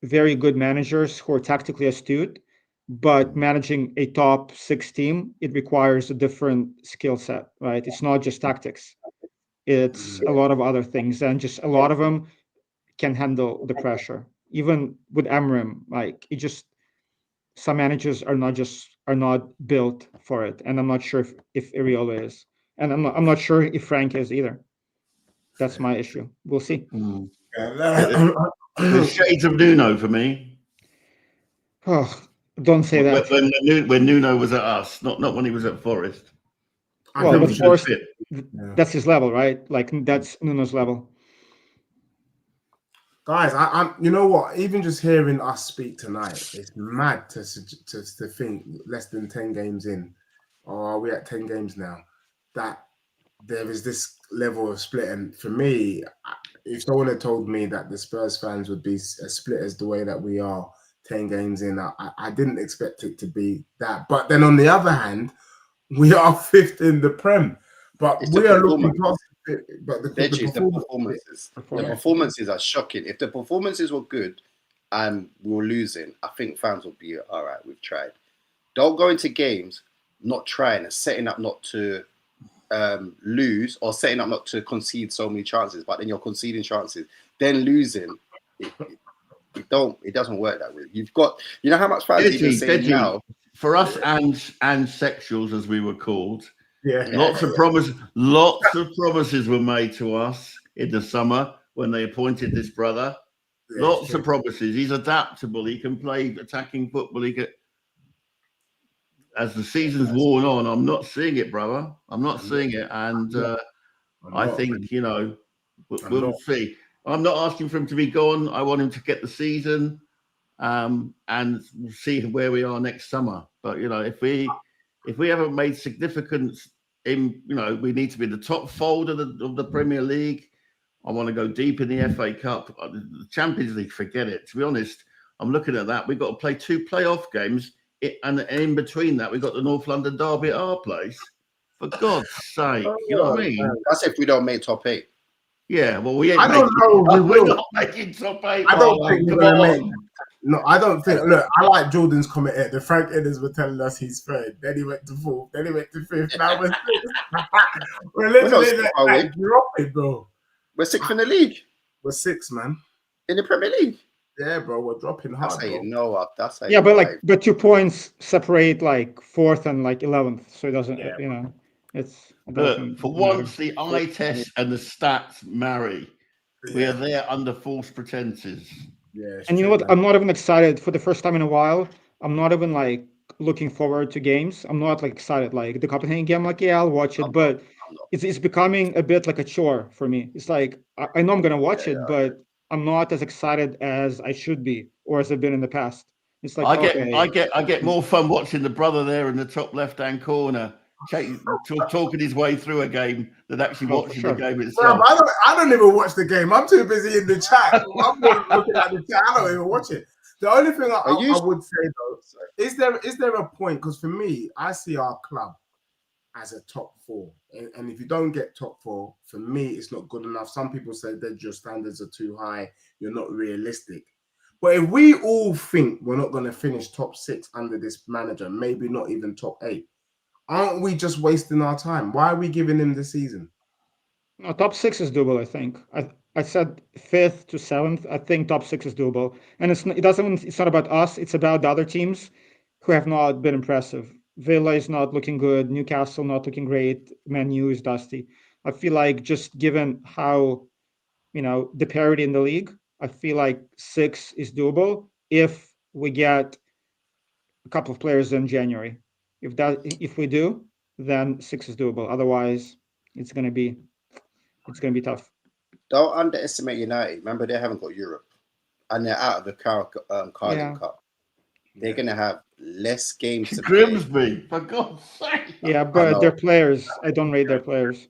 very good managers who are tactically astute, but managing a top 6 team, it requires a different skill set, right? It's not just tactics. It's a lot of other things, and just a lot of them can handle the pressure. Even with Amram, some managers are not built for it, and I'm not sure if Iriola is, and I'm not sure if Frank is either. That's my issue. We'll see. There's shades of Nuno for me. Oh, don't say that. When Nuno was at us, not when he was at Forest. Well, but Forest, that's his level, right? That's Nuno's level. Guys, I'm. You know what? Even just hearing us speak tonight, it's mad to think less than 10 games in, or are we at 10 games now, that there is this level of split. And for me, if someone had told me that the Spurs fans would be as split as the way that we are 10 games in, I didn't expect it to be that. But then on the other hand, we are 5th in the Prem. But we are looking past it. But the performances are shocking. If the performances were good and we were losing, I think fans would be all right. We've tried. Don't go into games not trying and setting up not to lose, or setting up not to concede so many chances, but then you're conceding chances, then losing. It doesn't work that way. You've got, how much fans even saying now. For us and sexuals, as we were called, lots of promises were made to us in the summer when they appointed this brother. Lots of promises. He's adaptable. He can play attacking football. As the season's worn on, I'm not seeing it, brother. I'm not seeing it, and I think we'll see. I'm not asking for him to be gone. I want him to get the season, and we'll see where we are next summer. But if we haven't made significance in, we need to be in the top fold of the Premier League. I want to go deep in the FA Cup, the Champions League. Forget it. To be honest, I'm looking at that. We've got to play 2 playoff games. And in between that, we've got the North London derby at our place. For God's sake, you know what I mean? That's if we don't make top 8. Yeah, well, we ain't. I don't know. We will. We're not making top 8. I don't think we're gonna make. No, I don't think. Look, I like Jordan's comment here. The Frank Edders were telling us he's 3rd. Then he went to 4th. Then he went to 5th. Now we're 6th. We're literally dropping, bro. We're 6th in the league. We're 6th, man. In the Premier League. Yeah, bro, we're dropping hard. That's how you know. That's how. Yeah, but 2 points separate 4th and 11th, so it doesn't. It's. For once, the eye test and the stats marry. We are there under false pretenses. Yeah. And you know what? I'm not even excited for the first time in a while. I'm not even looking forward to games. I'm not excited. The Copenhagen game, I'll watch it, but it's becoming a bit like a chore for me. It's I know I'm gonna watch it, but I'm not as excited as I should be, or as I've been in the past. It's I get more fun watching the brother there in the top left-hand corner talking his way through a game than actually Oh, for watching sure. the game Bro, itself. I don't even watch the game. I'm too busy in the chat. I'm not looking at the chat. I don't even watch it. The only thing I would say though, is there a point? Because for me, I see our club as a top four, and if you don't get top four, for me, it's not good enough. Some people say that your standards are too high. You're not realistic. But if we all think we're not going to finish top 6 under this manager, maybe not even top 8, aren't we just wasting our time? Why are we giving him the season? No, top 6 is doable, I think. I said 5th to 7th. I think top 6 is doable. And it's not about us, it's about the other teams who have not been impressive. Villa is not looking good, Newcastle not looking great, Man U is dusty. I feel like just given how, the parity in the league, I feel like 6 is doable if we get a couple of players in January. If we do, then 6 is doable. Otherwise, it's gonna be tough. Don't underestimate United. Remember, they haven't got Europe, and they're out of the Carling Cup. They're going to have less games to play. Grimsby, for God's sake. Yeah, but their players, I don't rate their players.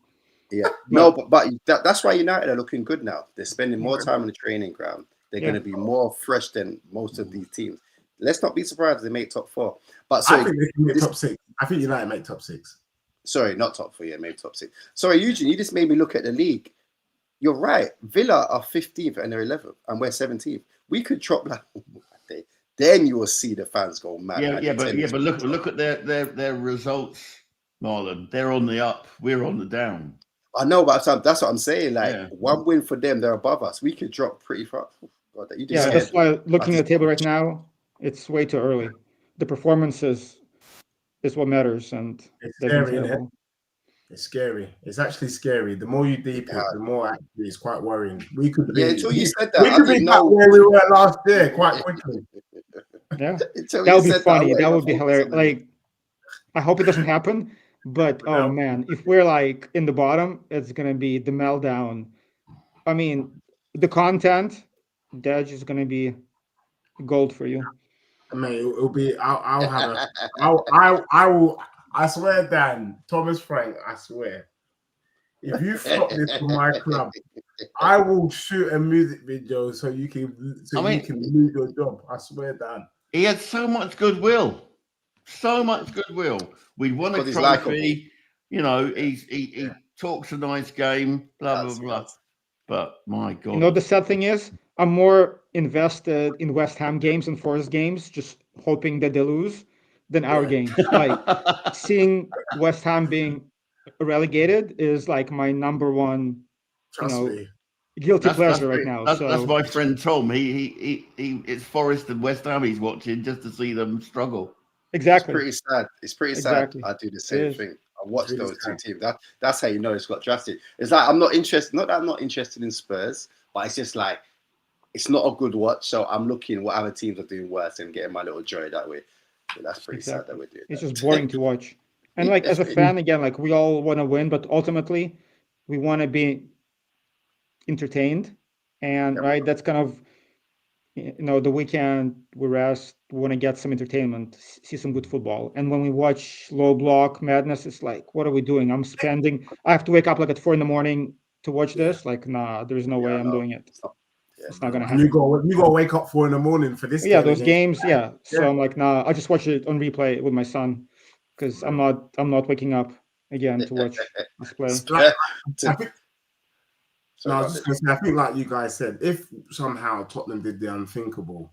Yeah, no, but that's why United are looking good now. They're spending more time on the training ground. They're going to be more fresh than most of these teams. Let's not be surprised if they make top 4. But sorry, I think they can make top 6. I think United make top 6. Sorry, not top 4. Yeah, maybe top 6. Sorry, Eugene, you just made me look at the league. You're right. Villa are 15th and they're 11th, and we're 17th. We could drop that. Then you will see the fans go mad. But look at their results, Marlon. They're on the up. We're on the down. I know, but that's what I'm saying. Like one win for them, they're above us. We could drop pretty far. God, that's why looking at the table right now, it's way too early. The performances is what matters, and it's scary. It's scary. It's actually scary. The more you deep it, the more actually it's quite worrying. We could be. Until you said that, we could be back where we were last year quite quickly. Yeah, that would be funny. That would be hilarious. Like, I hope it doesn't happen. But oh man, if we're like in the bottom, it's gonna be the meltdown. I mean, the content, Dej is gonna be gold for you. I mean, it'll be. I'll have a. I will. I swear, Dan, Thomas Frank. I swear, if you flop this for my club, I will shoot a music video so you can lose your job. I swear, Dan. He had so much goodwill. We won a trophy. He talks a nice game. Blah blah blah. But my God, the sad thing is, I'm more invested in West Ham games and Forest games, just hoping that they lose, than our games. Like seeing West Ham being relegated is like my number one, guilty pleasure right now. That's my friend Tom. He it's Forest and West Ham he's watching just to see them struggle. Exactly. It's pretty sad. I do the same thing. I watch those two teams. That's how you know it's got drastic. It's like I'm not interested. Not that I'm not interested in Spurs, but it's just like it's not a good watch. So I'm looking what other teams are doing worse and getting my little joy that way. So that's pretty sad that we're doing. It's just boring to watch. And like as a fan, again, like we all want to win, but ultimately we want to be entertained. And right, that's kind of the weekend we rest, we want to get some entertainment, see some good football. And when we watch low block madness, it's like, what are we doing? I have to wake up like at 4 a.m. to watch this. Like, nah, there's no way I'm doing it. It's not gonna happen. You gotta wake up 4 a.m. for this. Yeah, those games. Yeah. So I'm like, nah, I'll just watch it on replay with my son because I'm not waking up again to watch this play. I think, like you guys said, if somehow Tottenham did the unthinkable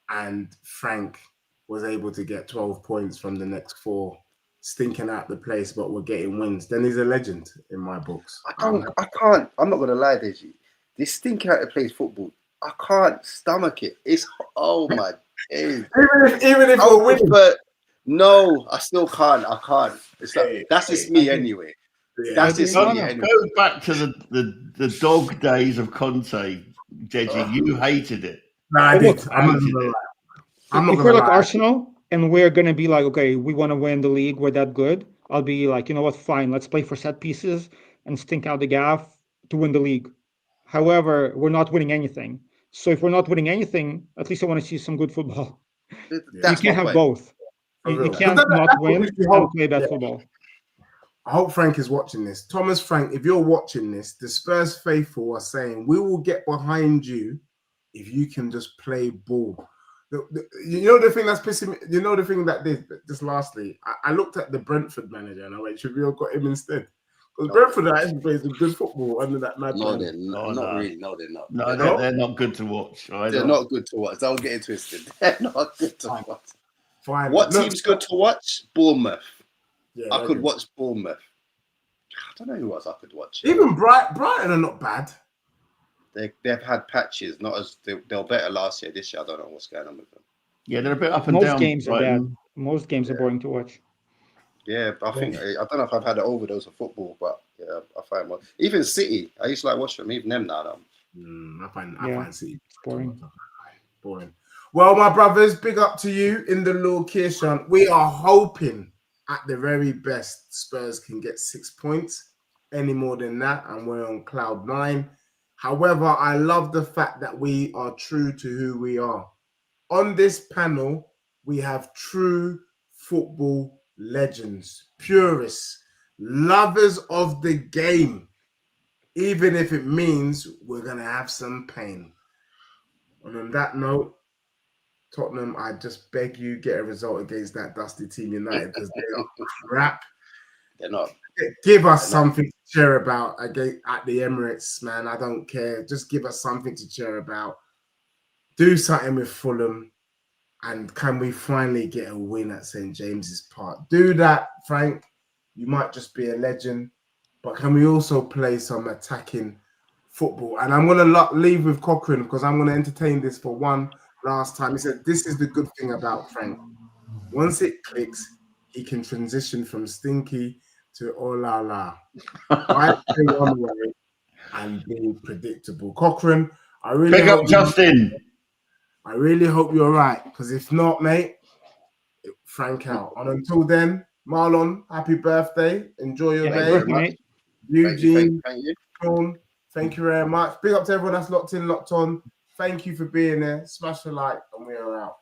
and Frank was able to get 12 points from the next 4, stinking out the place, but we're getting wins, then he's a legend in my books. I can't. I'm not gonna lie, Deji. This stinking out the place football, I can't stomach it. It's oh my days. Even if we're winning, but no, I still can't. I can't. It's like that's just me anyway. That's just me anyway. Go back to the dog days of Conte, Deji. You hated it. No, I did. I'm not if we're like Arsenal and we're gonna be like, okay, we want to win the league, we're that good. I'll be like, you know what? Fine, let's play for set pieces and stink out the gaff to win the league. However, we're not winning anything. So if we're not winning anything, at least I want to see some good football. You can't have both. You can't not win and play bad football. I hope Frank is watching this. Thomas Frank, if you're watching this, the Spurs faithful are saying, we will get behind you if you can just play ball. You know the thing that's pissing me, you know the thing that did, just lastly, I looked at the Brentford manager and I went, should we have got him instead? Because Brentford actually plays some good football under that mad No, man. not really. No, they're not. No, they're not good to watch. They're not good to watch. Don't get it twisted. They're not good to watch. Fine. What team's good to watch? Bournemouth. Yeah, I could watch Bournemouth. I don't know who else I could watch. Even Brighton are not bad. They've had patches. Not as they were better last year. This year, I don't know what's going on with them. Yeah, they're a bit up and Most down. games are Brighton. bad. Most games are boring to watch. Yeah, I think I don't know if I've had an overdose of football, but yeah, I find one. Even City, I used to like watch them. Even them now. I find City boring. Boring. Well, my brothers, big up to you in the location. We are hoping at the very best Spurs can get 6 points. Any more than that, and we're on cloud 9. However, I love the fact that we are true to who we are. On this panel, we have true football legends, purists, lovers of the game, even if it means we're going to have some pain. And on that note, Tottenham, I just beg you, get a result against that dusty team United because they are crap. They're not. Give us something to cheer about at the Emirates, man. I don't care. Just give us something to cheer about. Do something with Fulham. And can we finally get a win at St. James's Park? Do that, Frank. You might just be a legend. But can we also play some attacking football? And I'm going to leave with Cochrane because I'm going to entertain this for one last time. He said, this is the good thing about Frank. Once it clicks, he can transition from stinky to oh la la. Right thing on the way and be predictable. Cochrane, I really Pick up Justin. I really hope you're right, because if not, mate, Frank out. And until then, Marlon, happy birthday. Enjoy your day. Mate. Eugene, Thank you. Sean, thank you very much. Big up to everyone that's locked in, locked on. Thank you for being there. Smash the like, and we are out.